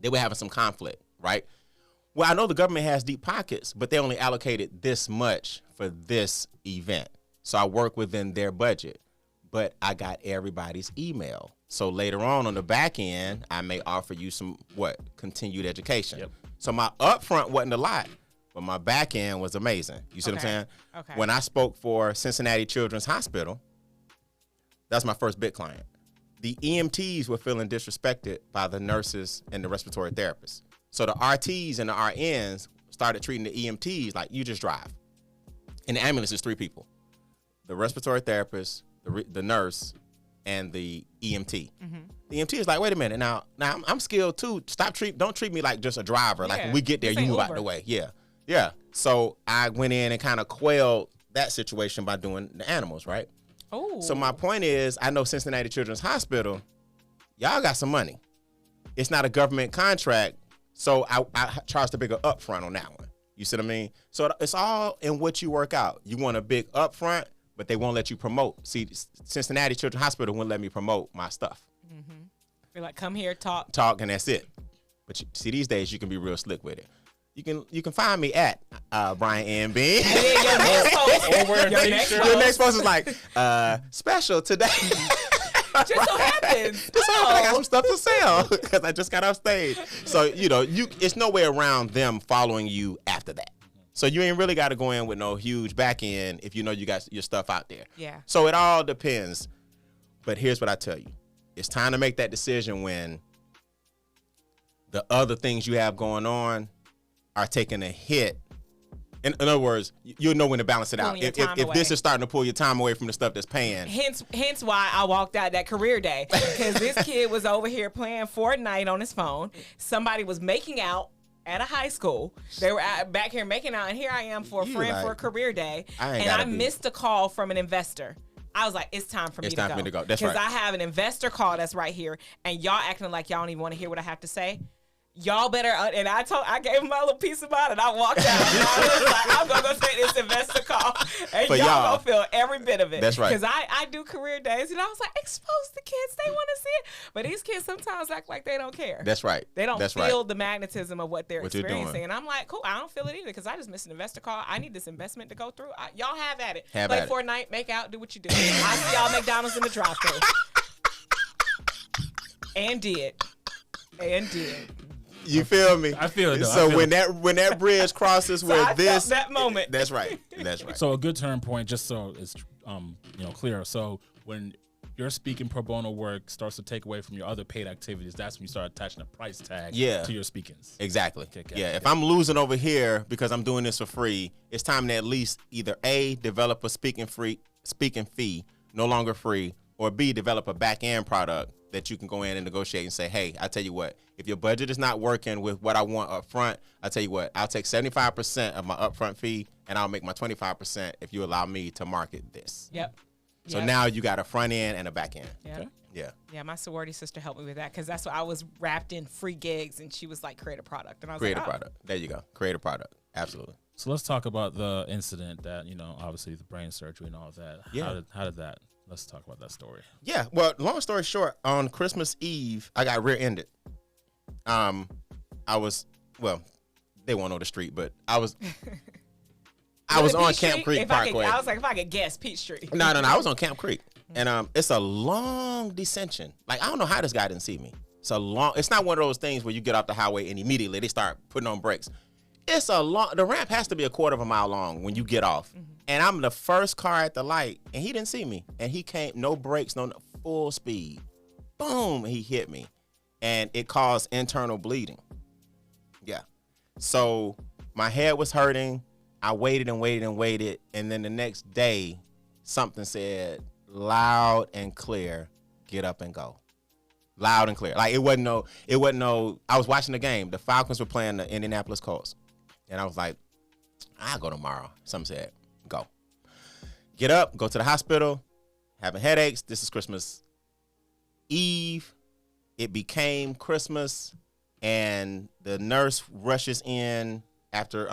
They were having some conflict, right? Well, I know the government has deep pockets, but they only allocated this much for this event. So I work within their budget, but I got everybody's email. So later on the back end, I may offer you some continued education. Yep. So my upfront wasn't a lot, but my back end was amazing. You see what I'm saying? Okay. When I spoke for Cincinnati Children's Hospital, that's my first big client. The EMTs were feeling disrespected by the nurses and the respiratory therapists. So the RTs and the RNs started treating the EMTs like, you just drive. In the ambulance, there's 3 people. The respiratory therapist, the nurse, and the EMT. Mm-hmm. The EMT is like, wait a minute, now I'm skilled too. Don't treat me like just a driver. Yeah. Like when we get there, you move out the way. Yeah. So I went in and kind of quelled that situation by doing the animals, right? Oh. So my point is, I know Cincinnati Children's Hospital, y'all got some money. It's not a government contract, so I charged a bigger upfront on that one. You see what I mean? So it's all in what you work out. You want a big upfront, but they won't let you promote. See, Cincinnati Children's Hospital wouldn't let me promote my stuff. Mm-hmm. They're like, come here, talk, and that's it. But see, these days you can be real slick with it. You can find me at Brian N. Beane. Your next post is like special today. Just so happens. I got some stuff to sell because I just got off stage. So it's no way around them following you after that. So you ain't really got to go in with no huge back end if you know you got your stuff out there. Yeah. So it all depends. But here's what I tell you: it's time to make that decision when the other things you have going on are taking a hit. In other words, you'll know when to balance it out. If this is starting to pull your time away from the stuff that's paying. Hence why I walked out that career day. Because this kid was over here playing Fortnite on his phone. Somebody was making out at a high school. They were back here making out, and here I am for a friend for a career day. I missed a call from an investor. I was like, it's time for me to go. It's time for me to go. That's right. Because I have an investor call that's right here, and y'all acting like y'all don't even want to hear what I have to say. y'all better, and I gave him my little piece of mind, and I walked out. And I was like, I'm gonna go take this investor call, and y'all gonna feel every bit of it. That's right. Because I do career days, and I was like, expose the kids, they want to see it. But these kids sometimes act like they don't care. That's right. They don't feel the magnetism of what they're experiencing. Doing. And I'm like, cool, I don't feel it either, because I just missed an investor call. I need this investment to go through. Y'all have at it. Play Fortnite, make out, do what you do. I see y'all McDonald's in the drive-thru. And did. You feel me? I feel it. So when that bridge crosses so where I this felt that moment. That's right. So a good turn point, just so it's clear. So when your speaking pro bono work starts to take away from your other paid activities, that's when you start attaching a price tag to your speakings. Exactly. Okay. If I'm losing over here because I'm doing this for free, it's time to at least either A, develop a speaking fee, no longer free, or B, develop a back end product that you can go in and negotiate and say, hey, I tell you what, if your budget is not working with what I want up front, I tell you what, I'll take 75% of my upfront fee and I'll make my 25% if you allow me to market this. Yep. So now you got a front end and a back end. Yep. Okay. Yeah. Yeah, my sorority sister helped me with that, because that's what I was wrapped in free gigs, and she was like, create a product. And I was create a product. There you go. Create a product. Absolutely. So let's talk about the incident that, obviously the brain surgery and all of that. Yeah. How did that? Let's talk about that story. Yeah. Well, long story short, on Christmas Eve, I got rear-ended. They won't know the street, but I was on Camp Creek Parkway. I was like, if I could guess, Peachtree. No. I was on Camp Creek. And it's a long descension. Like, I don't know how this guy didn't see me. It's not one of those things where you get off the highway and immediately they start putting on brakes. The ramp has to be a quarter of a mile long when you get off. Mm-hmm. And I'm the first car at the light, and he didn't see me. And he came, no brakes, no full speed. Boom, he hit me. And it caused internal bleeding. Yeah. So my head was hurting. I waited. And then the next day, something said, loud and clear, get up and go. Loud and clear. Like, it wasn't no, I was watching the game. The Falcons were playing the Indianapolis Colts. And I was like, I'll go tomorrow. Something said, go. Get up, go to the hospital, having headaches. This is Christmas Eve. It became Christmas, and the nurse rushes in after,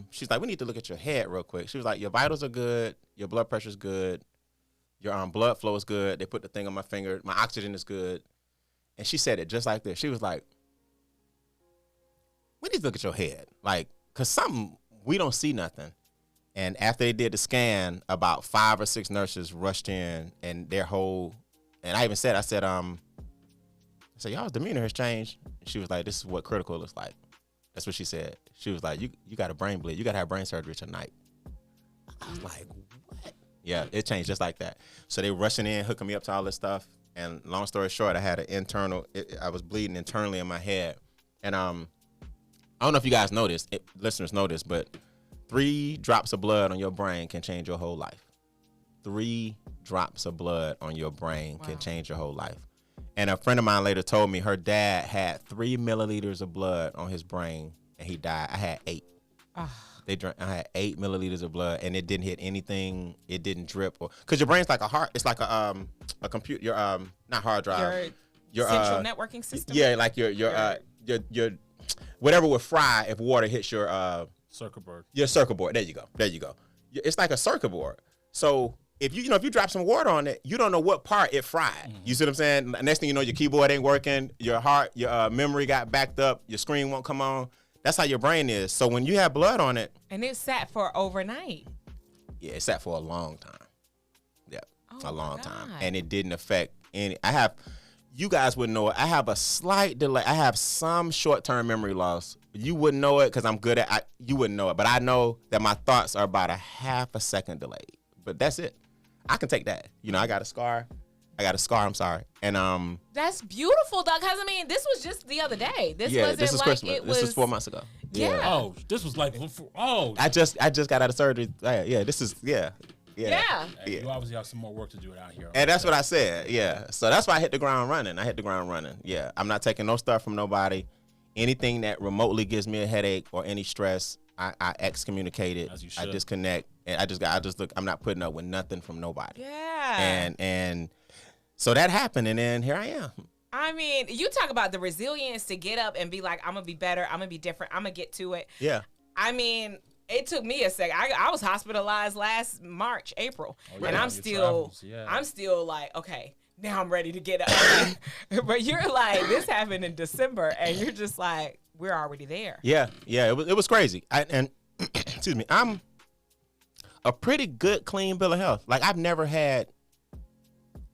she's like, we need to look at your head real quick. She was like, your vitals are good, your blood pressure's good, your blood flow is good. They put the thing on my finger, my oxygen is good. And she said it just like this. She was like, we need to look at your head. Like, because we don't see nothing. And after they did the scan, about 5 or 6 nurses rushed in, and and I even said, y'all's demeanor has changed. And she was like, this is what critical looks like. That's what she said. She was like, you got a brain bleed. You got to have brain surgery tonight. I was like, what? Yeah, it changed just like that. So they rushing in, hooking me up to all this stuff. And long story short, I had I was bleeding internally in my head. And I don't know if you guys know this, listeners know this, but 3 drops of blood on your brain can change your whole life. 3 drops of blood on your brain can change your whole life. And a friend of mine later told me her dad had 3 milliliters of blood on his brain, and he died. I had 8. I had 8 milliliters of blood, and it didn't hit anything. It didn't drip, because your brain's like a heart. It's like a computer. Your not hard drive. Your central networking system. Yeah, like your whatever would fry if water hits your circuit board. Your circuit board. There you go. It's like a circuit board. So if you drop some water on it, you don't know what part it fried. Mm-hmm. You see what I'm saying? Next thing you know, your keyboard ain't working. Your memory got backed up. Your screen won't come on. That's how your brain is. So when you have blood on it, and it sat for overnight. Yeah, it sat for a long time. Yeah, a long time, and it didn't affect any. You guys wouldn't know it. I have a slight delay. I have some short-term memory loss. You wouldn't know it because I'm good at. You wouldn't know it, but I know that my thoughts are about a half a second delayed. But that's it. I can take that. I got a scar. I'm sorry. And that's beautiful, Doug. Because this was just the other day. This wasn't this was like Christmas. This was 4 months ago. Yeah. Oh, this was like I just got out of surgery. This is Yeah. You obviously have some more work to do out here. And that's what I said. Yeah. So that's why I hit the ground running. Yeah. I'm not taking no stuff from nobody. Anything that remotely gives me a headache or any stress, I excommunicate it. As you should. I disconnect. And I just look, I'm not putting up with nothing from nobody. Yeah. And so that happened, and then here I am. I mean, you talk about the resilience to get up and be like, I'm going to be better. I'm going to be different. I'm going to get to it. Yeah. I mean, it took me a second. I was hospitalized last March, April. And I'm still like, okay, now I'm ready to get up. But you're like, this happened in December. And you're just like, we're already there. Yeah. Yeah. It was crazy. And excuse me, I'm a pretty good, clean bill of health. Like, I've never had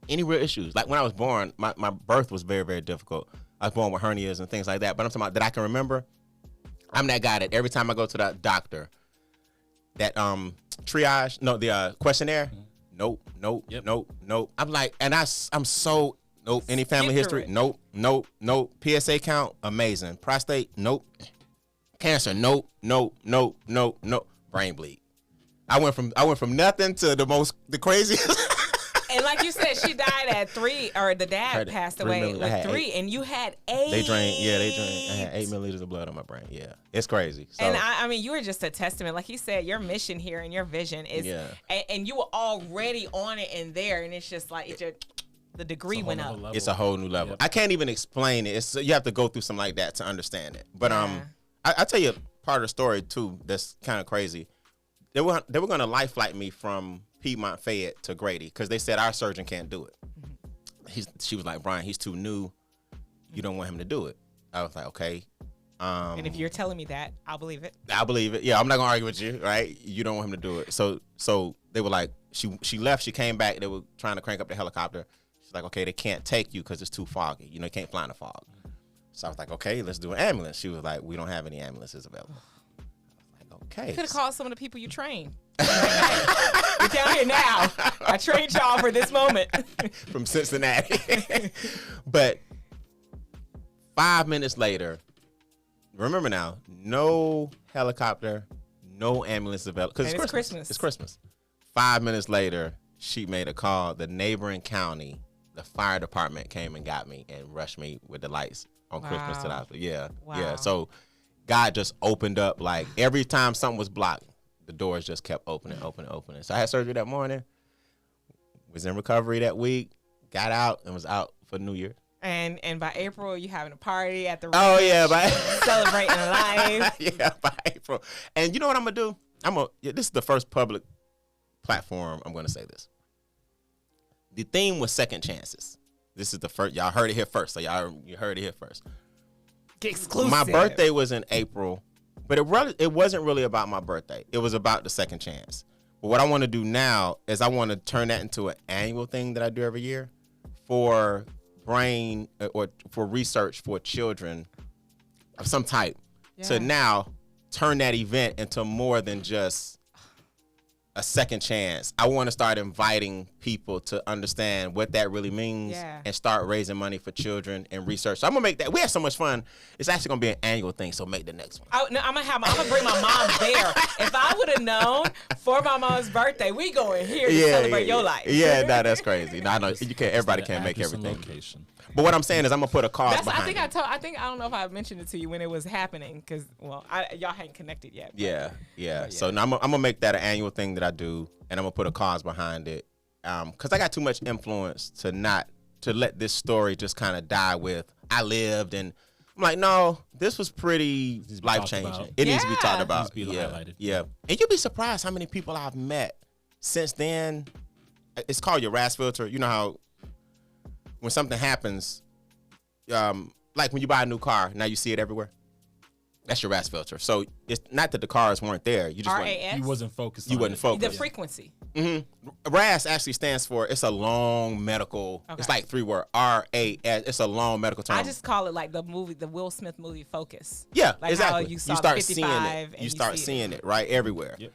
any real issues. Like, when I was born, my birth was very, very difficult. I was born with hernias and things like that. But I'm talking about that I can remember. I'm that guy that every time I go to the doctor, that triage, the questionnaire, nope. I'm like, and I'm so, nope. Any family history, nope. PSA count, amazing. Prostate, nope. Cancer, nope. Brain bleed. I went from nothing to the craziest. And like you said, she died at 3, or the dad passed away with 3, and you had 8. They drained. I had 8 milliliters of blood on my brain. Yeah, it's crazy. So, and I mean, you were just a testament. Like he said, your mission here and your vision is, and you were already on it and there, and it's just like the degree went up. It's a whole new level. Yep. I can't even explain it. You have to go through something like that to understand it. But I tell you part of the story too. That's kind of crazy. They were going to life flight me from Piedmont Fayette to Grady because they said our surgeon can't do it. She was like, Brian, he's too new. You don't want him to do it. I was like, okay. And if you're telling me that, I'll believe it. I'll believe it. Yeah, I'm not gonna argue with you, right? You don't want him to do it. So they were like, she left. She came back. They were trying to crank up the helicopter. She's like, okay, they can't take you because it's too foggy. You can't fly in the fog. So I was like, okay, let's do an ambulance. She was like, we don't have any ambulances available. I was like, okay. You could have called some of the people you train. You're down here now. I trained y'all for this moment. From Cincinnati. But 5 minutes later, remember now, no helicopter, no ambulance available. Because it's Christmas. It's Christmas. 5 minutes later, she made a call. The neighboring county, the fire department came and got me and rushed me with the lights on Christmas to the hospital. Yeah. Wow. Yeah. So God just opened up. Like, every time something was blocked, the doors just kept opening. So I had surgery that morning, was in recovery that week, got out, and was out for New Year. And by April, you having a party at the ranch. Oh, yeah. Celebrating life. Yeah, by April. And you know what I'm going to do? This is the first public platform I'm going to say this. The theme was second chances. This is the first. Y'all heard it here first. So you heard it here first. Exclusive. My birthday was in April. But it wasn't really about my birthday. It was about the second chance. But what I want to do now is I want to turn that into an annual thing that I do every year for brain or for research for children of some type. To now turn that event into more than just a second chance. I want to start inviting people to understand what that really means and start raising money for children and research. So I'm going to make that. We have so much fun. It's actually going to be an annual thing, so make the next one. I'm going to bring my mom there. If I would have known for my mom's birthday, we going here to celebrate your life. Yeah, no, that's crazy. No, I know you can't. Everybody can't make everything. Location. But what I'm saying is I'm going to put a cause behind it. I don't know if I mentioned it to you when it was happening because, y'all hadn't connected yet. Yeah. So now I'm going to make that an annual thing that I do, and I'm going to put a cause behind it. Because I got too much influence to let this story just kind of die with, I lived, and I'm like, no, this was pretty life-changing. It needs to be talked about. It needs to be highlighted. Yeah. And you'll be surprised how many people I've met since then. It's called your RAS filter. You know how when something happens, like when you buy a new car, now you see it everywhere. That's your RAS filter. So it's not that the cars weren't there. You just wasn't focused. You wasn't focused. The frequency. Mm-hmm. RAS actually stands for, it's a long medical. Okay. It's like 3 words. RAS. It's a long medical term. I just call it like the Will Smith movie Focus. Yeah, like exactly. How you saw start 55 seeing it. You start seeing it right everywhere. Yep.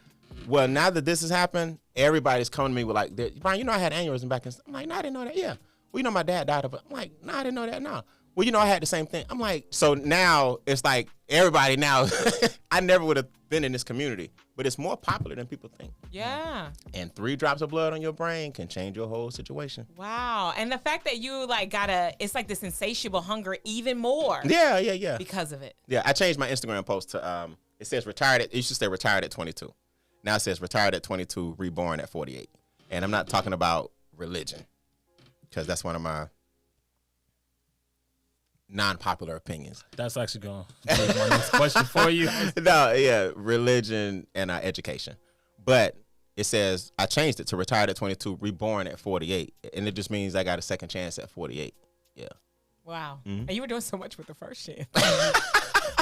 Well, now that this has happened, everybody's coming to me with like, Brian, I had aneurysm back in. I'm like, no, I didn't know that. Yeah. Well, my dad died of it. I'm like, no, I didn't know that. No. Well, I had the same thing. I'm like, so now it's like everybody now, I never would have been in this community, but it's more popular than people think. Yeah. And 3 drops of blood on your brain can change your whole situation. Wow. And the fact that you it's like this insatiable hunger even more. Yeah. Because of it. Yeah. I changed my Instagram post to, it says it used to say retired at 22. Now it says retired at 22, reborn at 48. And I'm not talking about religion because that's one of my non-popular opinions. That's actually going to be my next question for you. No, yeah, religion and education. But it says I changed it to retired at 22, reborn at 48. And it just means I got a second chance at 48. Yeah. Wow. Mm-hmm. And you were doing so much with the first chance.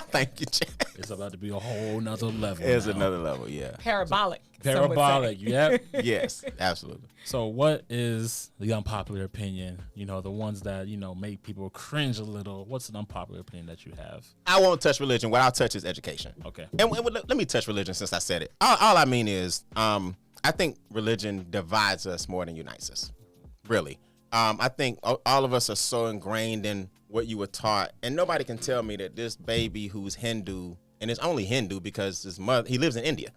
Thank you, Chad. It's about to be a whole nother level. It's another level, yeah. Parabolic. Yep. Yes, absolutely. So what is the unpopular opinion? You know, the ones that, make people cringe a little. What's an unpopular opinion that you have? I won't touch religion. What I'll touch is education. Okay. And let me touch religion since I said it. All I mean is I think religion divides us more than unites us. Really. I think all of us are so ingrained in what you were taught, and nobody can tell me that this baby who's Hindu, and it's only Hindu because his mother, he lives in India,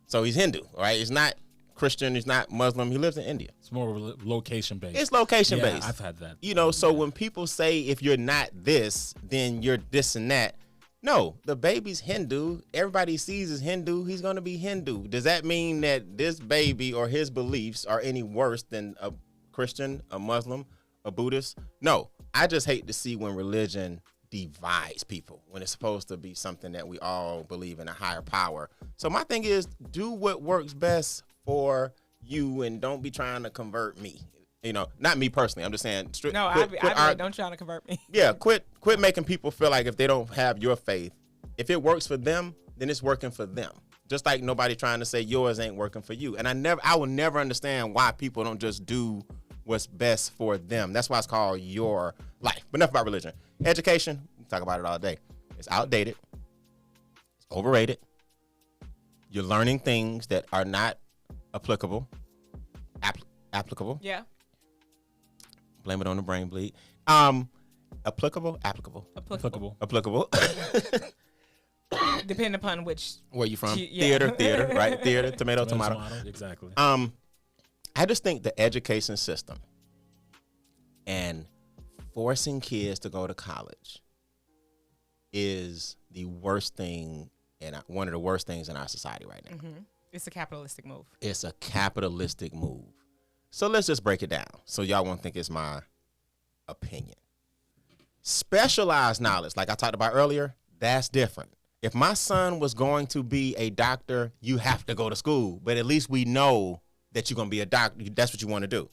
so he's Hindu, right? He's not Christian, he's not Muslim, he lives in India. It's more location based. It's location based. I've had that. So when people say if you're not this, then you're this and that. No, the baby's Hindu. Everybody sees as Hindu. He's going to be Hindu. Does that mean that this baby or his beliefs are any worse than a Christian, a Muslim, a Buddhist? No. I just hate to see when religion divides people, when it's supposed to be something that we all believe in a higher power. So my thing is, do what works best for you and don't be trying to convert me. Not me personally. I'm just saying. Don't try to convert me. Yeah, quit making people feel like if they don't have your faith, if it works for them, then it's working for them. Just like nobody trying to say yours ain't working for you. And I will never understand why people don't just do what's best for them. That's why it's called your life. But enough about religion. Education, we talk about it all day. It's outdated. It's overrated. You're learning things that are not applicable. Applicable. Yeah. Blame it on the brain bleed. Applicable. Depending upon which. Where you from? Theater, right? Theater, tomato. Exactly. I just think the education system and forcing kids to go to college is the worst thing and one of the worst things in our society right now. Mm-hmm. It's a capitalistic move. It's a capitalistic move. So let's just break it down so y'all won't think it's my opinion. Specialized knowledge, like I talked about earlier, that's different. If my son was going to be a doctor, you have to go to school. But at least we know that you're going to be a doctor. That's what you want to do.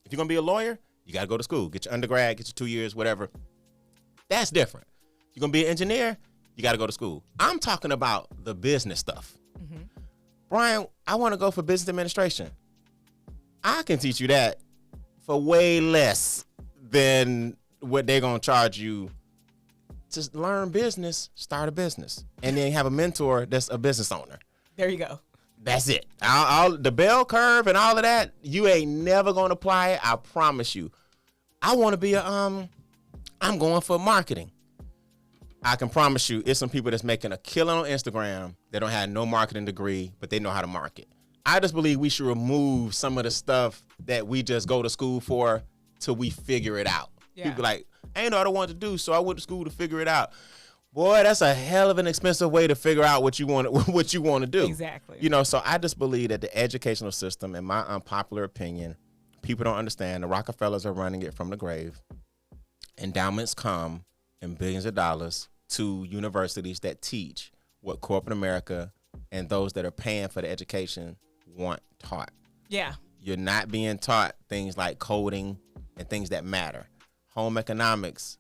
If you're going to be a lawyer, you got to go to school. Get your undergrad, get your 2 years, whatever. That's different. You're going to be an engineer, you got to go to school. I'm talking about the business stuff. Mm-hmm. Brian, I want to go for business administration. I can teach you that for way less than what they're going to charge you to learn business, start a business, and then have a mentor that's a business owner. There you go. That's it. The bell curve and all of that, you ain't never going to apply it. I promise you. I want to be I'm going for marketing. I can promise you it's some people that's making a killing on Instagram that don't have no marketing degree, but they know how to market. I just believe we should remove some of the stuff that we just go to school for till we figure it out. Yeah. People like, I ain't know what I wanted to do, so I went to school to figure it out. Boy, that's a hell of an expensive way to figure out what you want to do. Exactly. So I just believe that the educational system, in my unpopular opinion, people don't understand. The Rockefellers are running it from the grave. Endowments come in billions of dollars to universities that teach what corporate America and those that are paying for the education want taught. Yeah. You're not being taught things like coding and things that matter. Home economics,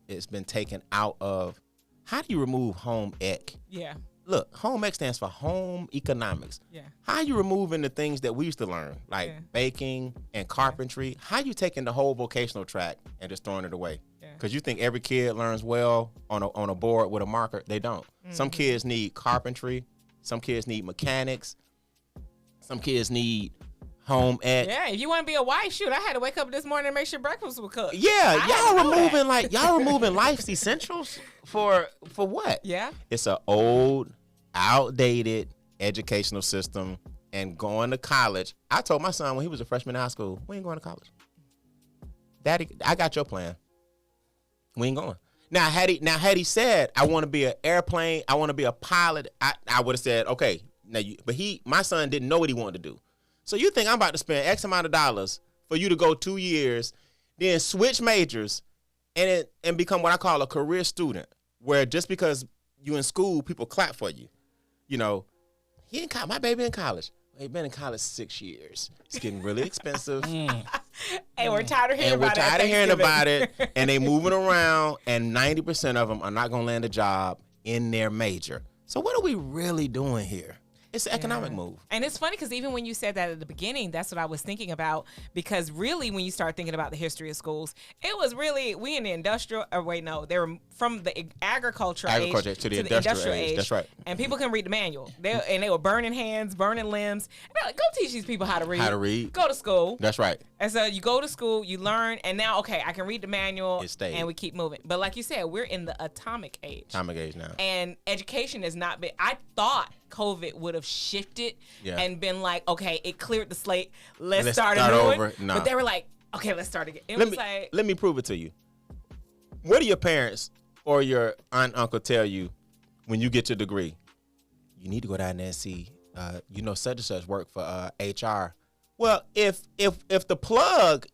it's been taken out of. How do you remove home ec? Yeah. Look, home ec stands for home economics. Yeah. How are you removing the things that we used to learn, like baking and carpentry? How are you taking the whole vocational track and just throwing it away? Because you think every kid learns well on a board with a marker. They don't. Mm-hmm. Some kids need carpentry. Some kids need mechanics. Some kids need home ec. Yeah, if you want to be a wife, shoot, I had to wake up this morning and make sure breakfast was cooked. Yeah, y'all removing life's essentials for what? Yeah. It's an old, outdated educational system, and going to college. I told my son when he was a freshman in high school, we ain't going to college. Daddy, I got your plan. We ain't going. Now had he said, I want to be an airplane, I want to be a pilot, I would have said, okay. My son didn't know what he wanted to do. So you think I'm about to spend X amount of dollars for you to go 2 years, then switch majors, and become what I call a career student, where just because you in school, people clap for you. You know, he in college, my baby in college. He been in college 6 years. It's getting really expensive. And we're tired of hearing about it. And they moving around, and 90% of them are not going to land a job in their major. So what are we really doing here? It's an economic move. And it's funny because even when you said that at the beginning, that's what I was thinking about. Because really, when you start thinking about the history of schools, it was really, we in the industrial, they were from the agriculture age to the industrial age. That's right. And people can read the manual. They were burning hands, burning limbs. And they're like, go teach these people how to read. Go to school. That's right. And so you go to school, you learn, and now, okay, I can read the manual, and we keep moving. But like you said, we're in the atomic age. Atomic age now. And education has not been, I thought COVID would have shifted and been like, okay, it cleared the slate. Let's start over. No. But they were like, okay, let's start again. Let me prove it to you. What do your parents or your aunt, uncle tell you when you get your degree? You need to go down there and see, such and such work for HR. Well, if the plug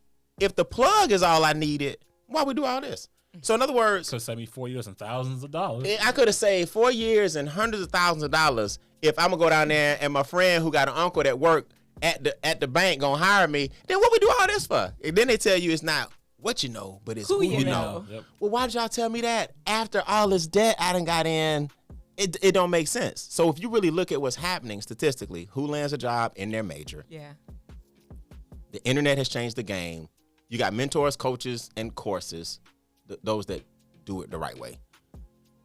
is all I needed, why we do all this? So in other words, could save me 4 years and thousands of dollars. I could have saved 4 years and hundreds of thousands of dollars if I'm gonna go down there and my friend who got an uncle that worked at the bank gonna hire me. Then what we do all this for? And then they tell you it's not what you know, but it's who you know. Yep. Well, why did y'all tell me that after all this debt I done got in? It don't make sense. So if you really look at what's happening statistically, who lands a job in their major? Yeah. The internet has changed the game. You got mentors, coaches, and courses. Those that do it the right way.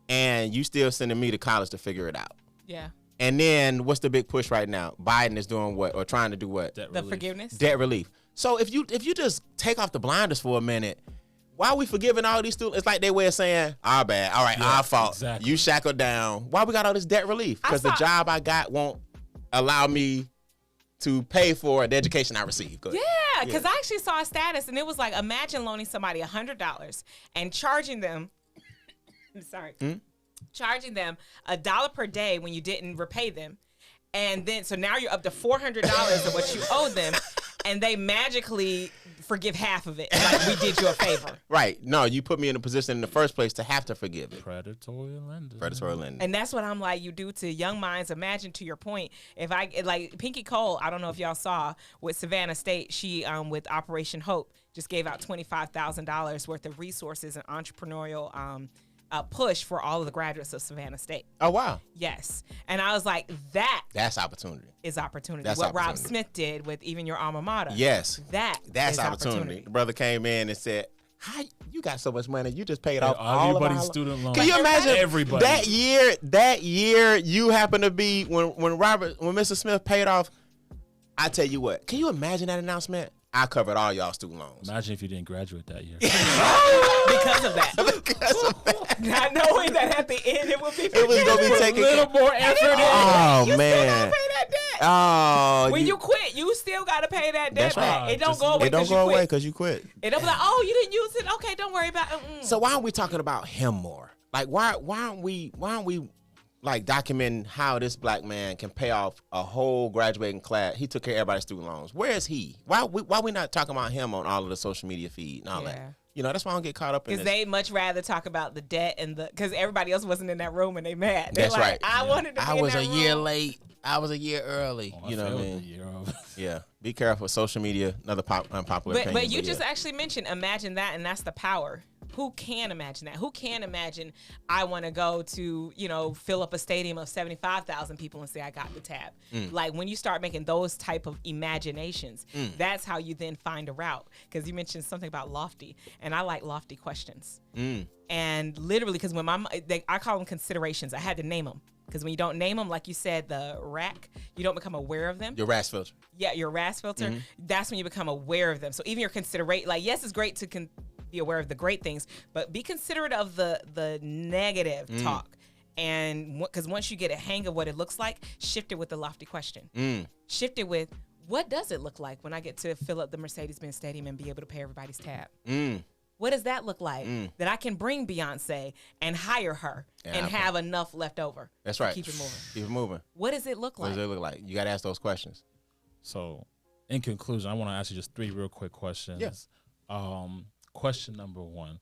And you still sending me to college to figure it out. Yeah. And then what's the big push right now? Biden is doing what, or trying to do what? Forgiveness? Debt relief. So if you just take off the blinders for a minute, why are we forgiving all these students? It's like their way of saying, our bad. All right, our fault. Exactly. You shackled down. Why we got all this debt relief? Because the job I got won't allow me to pay for the education I received. Yeah, because I actually saw a status, and it was like, imagine loaning somebody $100 and charging them, charging them $1 per day when you didn't repay them. And then, so now you're up to $400 of what you owe them, and they magically forgive half of it. Like, we did you a favor. Right. No, you put me in a position in the first place to have to forgive it. Predatory lending. Predatory lending. And that's what I'm like, you do to young minds. Imagine, to your point, if like Pinky Cole, I don't know if y'all saw with Savannah State, she, with Operation Hope, just gave out $25,000 worth of resources and entrepreneurial push for all of the graduates of Savannah State. Oh, wow. Yes. And I was like, that's opportunity. Is opportunity. That's what opportunity. Rob Smith did with even your alma mater. Yes. That's opportunity. The brother came in and said, "How you got so much money? You just paid off all everybody's of student loans." Can you imagine everybody that year you happen to be when Mr. Smith paid off? I tell you what, can you imagine that announcement? I covered all y'all student loans. Imagine if you didn't graduate that year. Because of that. Not knowing that at the end it would be going to be taking a little more effort. Oh, you man. Still gotta pay that debt. Oh, when you quit, you still got to pay that debt That's back. right. It don't go away. It don't go away because you quit. It don't be like, oh, you didn't use it. Okay, don't worry about it. So why aren't we talking about him more? Like, why aren't we like documenting how this black man can pay off a whole graduating class? He took care of everybody's student loans. Where is he? Why we not talking about him on all of the social media feed and all that? You know, that's why I don't get caught up in this. Because they much rather talk about the debt and because everybody else wasn't in that room and they mad. That's like, right. I wanted to be I was in that a year room. late. I was a year early. Oh, you know what I mean? Year Yeah. Be careful. Social media, another unpopular opinion. But you just actually mentioned imagine that, and that's the power. Who can imagine that? Who can imagine I want to go to, fill up a stadium of 75,000 people and say I got the tab? Like when you start making those type of imaginations, that's how you then find a route. Because you mentioned something about lofty, and I like lofty questions. And literally, because when I call them considerations, I had to name them. Because when you don't name them, like you said, the rack, you don't become aware of them. Your RAS filter. Yeah, your RAS filter. That's when you become aware of them. So even your consideration, like, yes, it's great to be aware of the great things, but be considerate of the negative talk. And because once you get a hang of what it looks like, shift it with the lofty question. Shift it with, what does it look like when I get to fill up the Mercedes-Benz Stadium and be able to pay everybody's tab? What does that look like? That I can bring Beyonce and hire her and have enough left over. That's right. Keep it moving. Keep it moving. What does it look like? What does it look like? You got to ask those questions. So, in conclusion, I want to ask you just 3 real quick questions. Yes. Question number 1.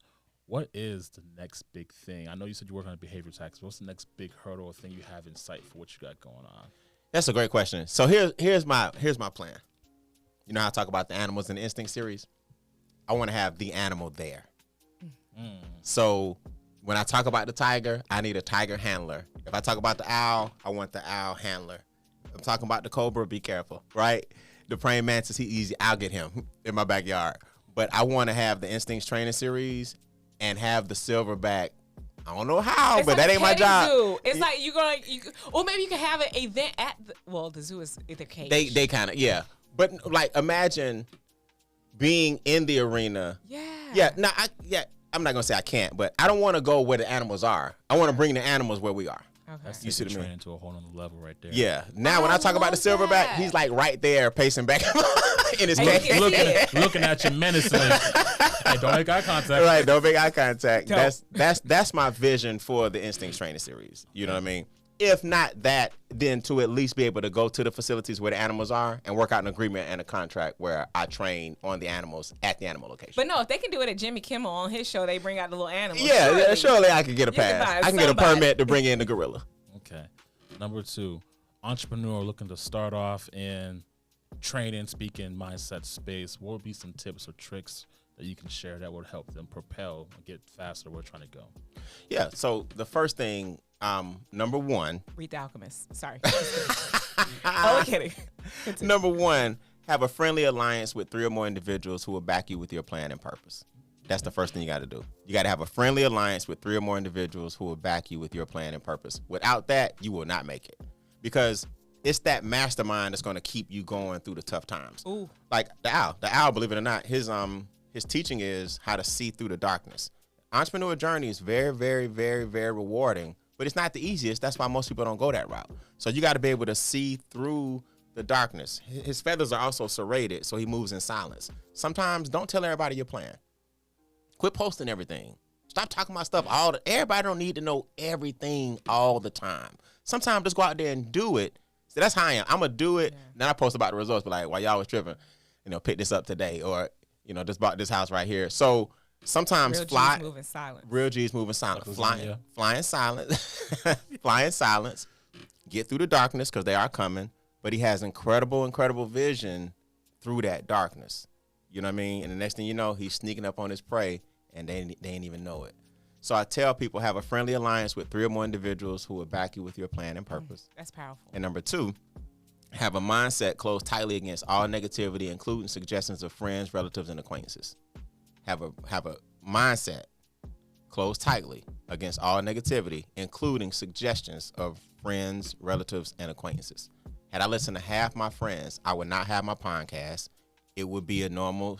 what is the next big thing? I know you said you work on behavior tactics. What's the next big hurdle or thing you have in sight for what you got going on? That's a great question. So here's my plan. You know how I talk about the animals in the instinct series? I want to have the animal there. So when I talk about the tiger, I need a tiger handler. If I talk about the owl, I want the owl handler. If I'm talking about the cobra, be careful, right? The praying mantis, he's easy. I'll get him in my backyard. But I want to have the instincts training series and have the silverback. I don't know how, but that ain't my job. Zoo. It's like or maybe you can have an event at the zoo is the cage. They kind of, yeah. But like imagine being in the arena. Yeah. No, I'm not gonna say I can't, but I don't want to go where the animals are. I want to bring the animals where we are. Okay. That's you see the training to a whole other level right there. Yeah. Now when I talk about the silverback, he's like right there pacing back in his cage. looking at you menacingly. Hey, don't make eye contact. Right, don't make eye contact. That's my vision for the Instincts Training Series. You know what I mean? If not that, then to at least be able to go to the facilities where the animals are and work out an agreement and a contract where I train on the animals at the animal location. But no, if they can do it at Jimmy Kimmel on his show, they bring out the little animals. Yeah, surely I can get a pass. I can get a permit to bring in the gorilla. Okay. Number 2, entrepreneur looking to start off in training, speaking, mindset space. What would be some tips or tricks that you can share that would help them propel and get faster where we're trying to go? Yeah, so the first thing, number 1. Read The Alchemist. Sorry. Oh, kidding. Number 1, have a friendly alliance with 3 or more individuals who will back you with your plan and purpose. That's the first thing you got to do. You got to have a friendly alliance with 3 or more individuals who will back you with your plan and purpose. Without that, you will not make it, because it's that mastermind that's going to keep you going through the tough times. Ooh. Like the owl, believe it or not, his teaching is how to see through the darkness. Entrepreneur journey is very, very, very, very rewarding, but it's not the easiest. That's why most people don't go that route. So you got to be able to see through the darkness. His feathers are also serrated, so he moves in silence. Sometimes don't tell everybody your plan. Quit posting everything. Stop talking about stuff everybody don't need to know everything all the time. Sometimes just go out there and do it. So that's how I am. I'm going to do it. Then I post about the results, but like, while y'all was tripping, pick this up today, or, just bought this house right here. So sometimes G's moving silent. Real G's moving silent. Flying silent. Flying silence. Get through the darkness, because they are coming. But he has incredible vision through that darkness. You know what I mean? And the next thing you know, he's sneaking up on his prey, and they ain't even know it. So I tell people, have a friendly alliance with 3 or more individuals who will back you with your plan and purpose. That's powerful. And number 2, have a mindset closed tightly against all negativity, including suggestions of friends, relatives, and acquaintances. Have a mindset closed tightly against all negativity, including suggestions of friends, relatives, and acquaintances. Had I listened to half my friends, I would not have my podcast. It would be a normal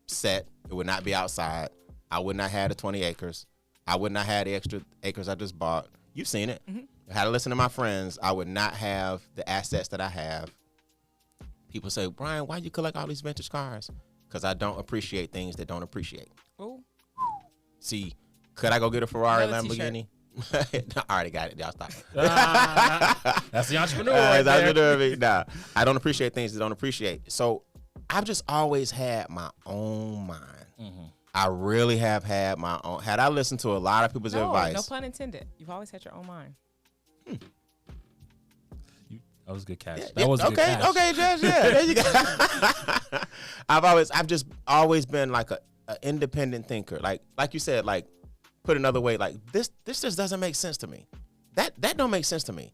set. It would not be outside. I would not have the 20 acres. I would not have the extra acres I just bought. You've seen it. Mm-hmm. Had I listened to my friends, I would not have the assets that I have. People say, Brian, why you collect all these vintage cars? Because I don't appreciate things that don't appreciate. Ooh. See, could I go get a Ferrari, Lamborghini? I already got it. Y'all stop. That's the entrepreneur right there. Nah, I don't appreciate things that don't appreciate. So I've just always had my own mind. Mm-hmm. I really have had my own. Had I listened to a lot of people's advice. No pun intended. You've always had your own mind. That was a good catch. Yeah, that was a good catch. Okay, Judge. Yeah, there you go. I've just always been like an independent thinker. Like you said, like, put another way, like this just doesn't make sense to me. That don't make sense to me.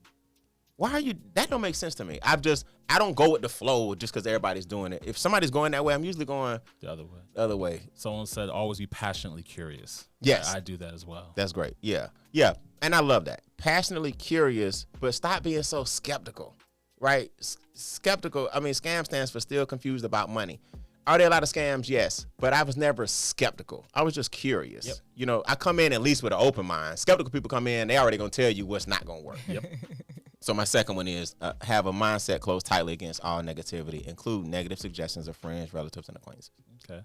That don't make sense to me. I don't go with the flow just because everybody's doing it. If somebody's going that way, I'm usually going the other way. Someone said always be passionately curious. Yes. I do that as well. That's great. Yeah. And I love that. Passionately curious, but stop being so skeptical, right? Skeptical. I mean, scam stands for still confused about money. Are there a lot of scams? Yes. But I was never skeptical. I was just curious. Yep. I come in at least with an open mind. Skeptical people come in, they already going to tell you what's not going to work. Yep. So my second one is have a mindset closed tightly against all negativity, include negative suggestions of friends, relatives, and acquaintances. Okay.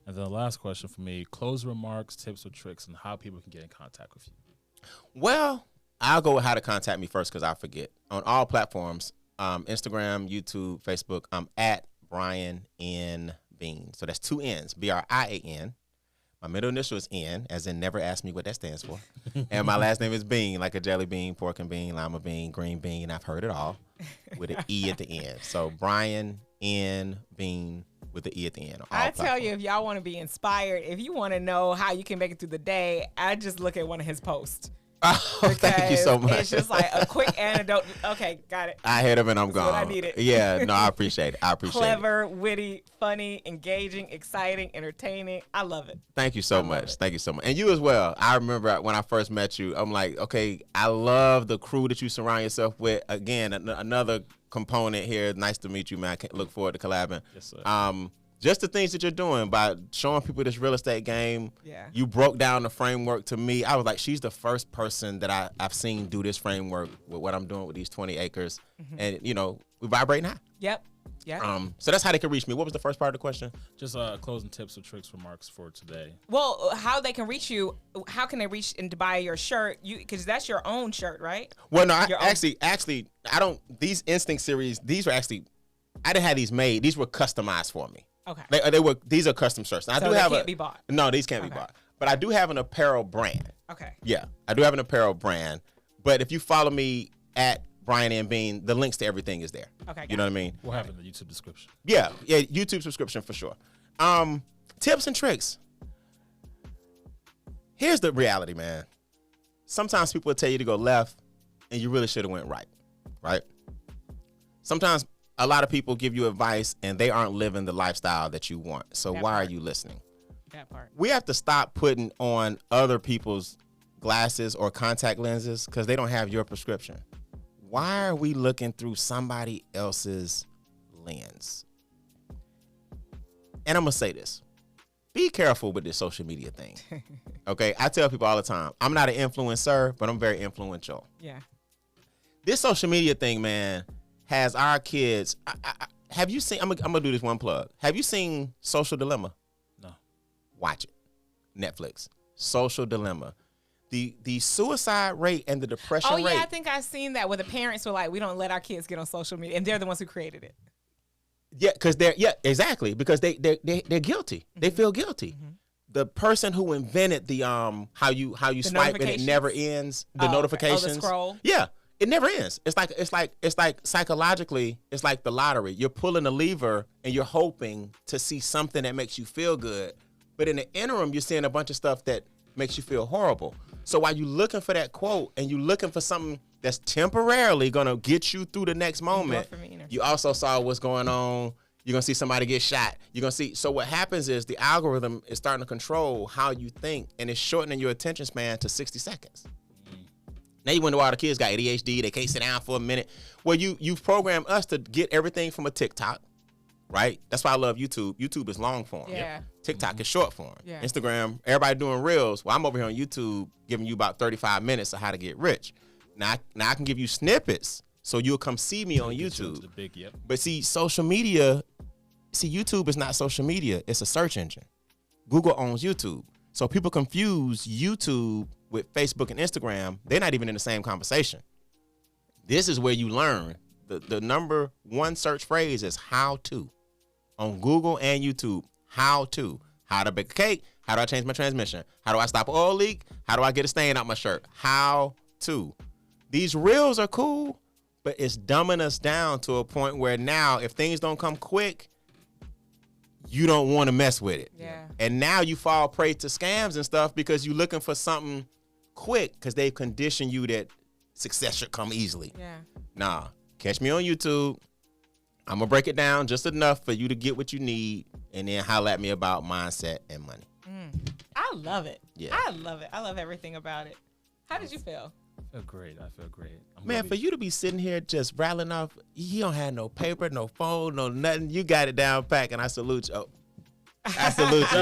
And then the last question for me, close remarks, tips or tricks, and how people can get in contact with you. Well, I'll go with how to contact me first because I forget. On all platforms, Instagram, YouTube, Facebook, I'm at Brian N. Beane. So that's 2 N's, Brian. My middle initial is N, as in never ask me what that stands for. And my last name is Beane, like a jelly bean, pork and bean, lima bean, green bean. I've heard it all with an E at the end. So Brian N. Beane with the E at the end. I tell you, if y'all want to be inspired, if you want to know how you can make it through the day, I just look at one of his posts. Oh, thank you so much. It's just like a quick anecdote. Okay, got it. I hit him and I'm gone. What I needed. Yeah, no, I appreciate it. Clever, witty, funny, engaging, exciting, entertaining. I love it. Thank you so much. Thank you so much. And you as well. I remember when I first met you, I'm like, okay, I love the crew that you surround yourself with. Again, another component here. Nice to meet you, man. I look forward to collabing. Yes, sir. Just the things that you're doing by showing people this real estate game. Yeah. You broke down the framework to me. I was like, she's the first person that I've seen do this framework with what I'm doing with these 20 acres. Mm-hmm. And, you know, we vibrate now. Yep. Yeah. So that's how they can reach me. What was the first part of the question? Just closing tips or tricks, remarks for today. Well, how they can reach you? How can they reach and to buy your shirt? Because that's your own shirt, right? Well, no, actually, I don't. These Instinct series, these were actually, I didn't have these made. These were customized for me. Okay. They were. These are custom shirts. Now, so I do they have can't be bought. No, these can't be bought. But I do have an apparel brand. Okay. Yeah, I do have an apparel brand. But if you follow me at Brian and Beane, the links to everything is there. Okay. You know what I mean? We'll have it in the YouTube description. Yeah, YouTube subscription for sure. Tips and tricks. Here's the reality, man. Sometimes people will tell you to go left, and you really should have went right. Right? Sometimes a lot of people give you advice, and they aren't living the lifestyle that you want. So why are you listening? That part. We have to stop putting on other people's glasses or contact lenses because they don't have your prescription. Why are we looking through somebody else's lens? And I'm going to say this. Be careful with this social media thing. Okay? I tell people all the time, I'm not an influencer, but I'm very influential. Yeah. This social media thing, man, has our kids. Have you seen? I'm gonna do this one plug. Have you seen Social Dilemma? No. Watch it. Netflix. Social Dilemma. The suicide rate and the depression rate. Oh yeah, I think I've seen that where the parents were like, we don't let our kids get on social media, and they're the ones who created it. Yeah, because exactly because they're guilty. Mm-hmm. They feel guilty. Mm-hmm. The person who invented the how you swipe and it never ends. The notifications. Okay. Oh, the scroll. Yeah. It never ends. It's like psychologically, it's like the lottery. You're pulling a lever and you're hoping to see something that makes you feel good. But in the interim, you're seeing a bunch of stuff that makes you feel horrible. So while you're looking for that quote and you're looking for something that's temporarily going to get you through the next moment, you also saw what's going on. You're going to see somebody get shot. You're going to see. So what happens is the algorithm is starting to control how you think, and it's shortening your attention span to 60 seconds. Now you wonder why the kids got ADHD. They can't sit down for a minute. Well, you've programmed us to get everything from a TikTok, right? That's why I love YouTube. YouTube is long form. Yeah. TikTok is short form. Yeah. Instagram, everybody doing reels. Well, I'm over here on YouTube giving you about 35 minutes of how to get rich. Now I can give you snippets so you'll come see me on YouTube. But see, social media, YouTube is not social media. It's a search engine. Google owns YouTube. So people confuse YouTube with Facebook and Instagram. They're not even in the same conversation. This is where you learn. The number one search phrase is how to. On Google and YouTube, how to. How to bake a cake. How do I change my transmission? How do I stop an oil leak? How do I get a stain out my shirt? How to. These reels are cool, but it's dumbing us down to a point where now if things don't come quick, you don't want to mess with it. Yeah. And now you fall prey to scams and stuff because you're looking for something quick because they've conditioned you that success should come easily. Yeah. Nah, catch me on YouTube. I'm going to break it down just enough for you to get what you need and then holler at me about mindset and money. I love it. Yeah. I love it. I love everything about it. How did you feel? I feel great. Man, for you to be sitting here just rattling off, you don't have no paper, no phone, no nothing. You got it down pack, and I salute you. Oh, I salute you.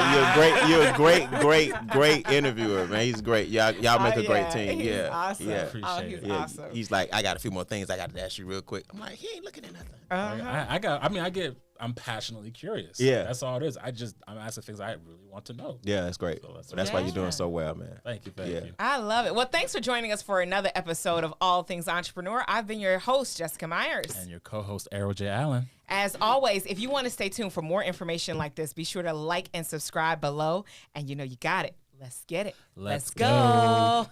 You're a great interviewer, man. He's great. Y'all make a great team. He's Yeah. awesome. Yeah. He's awesome. He's like, I got a few more things I got to ask you real quick. I'm like, he ain't looking at nothing. I get I'm passionately curious. Yeah. That's all it is. I'm asking things I really want to know. Yeah, that's great. So that's why you're doing so well, man. Thank you. Thank you. I love it. Well, thanks for joining us for another episode of All Things Entrepreneur. I've been your host, Jessica Myers. And your co-host, Errol J. Allen. As always, if you want to stay tuned for more information like this, be sure to like and subscribe below. And you got it. Let's get it. Let's go.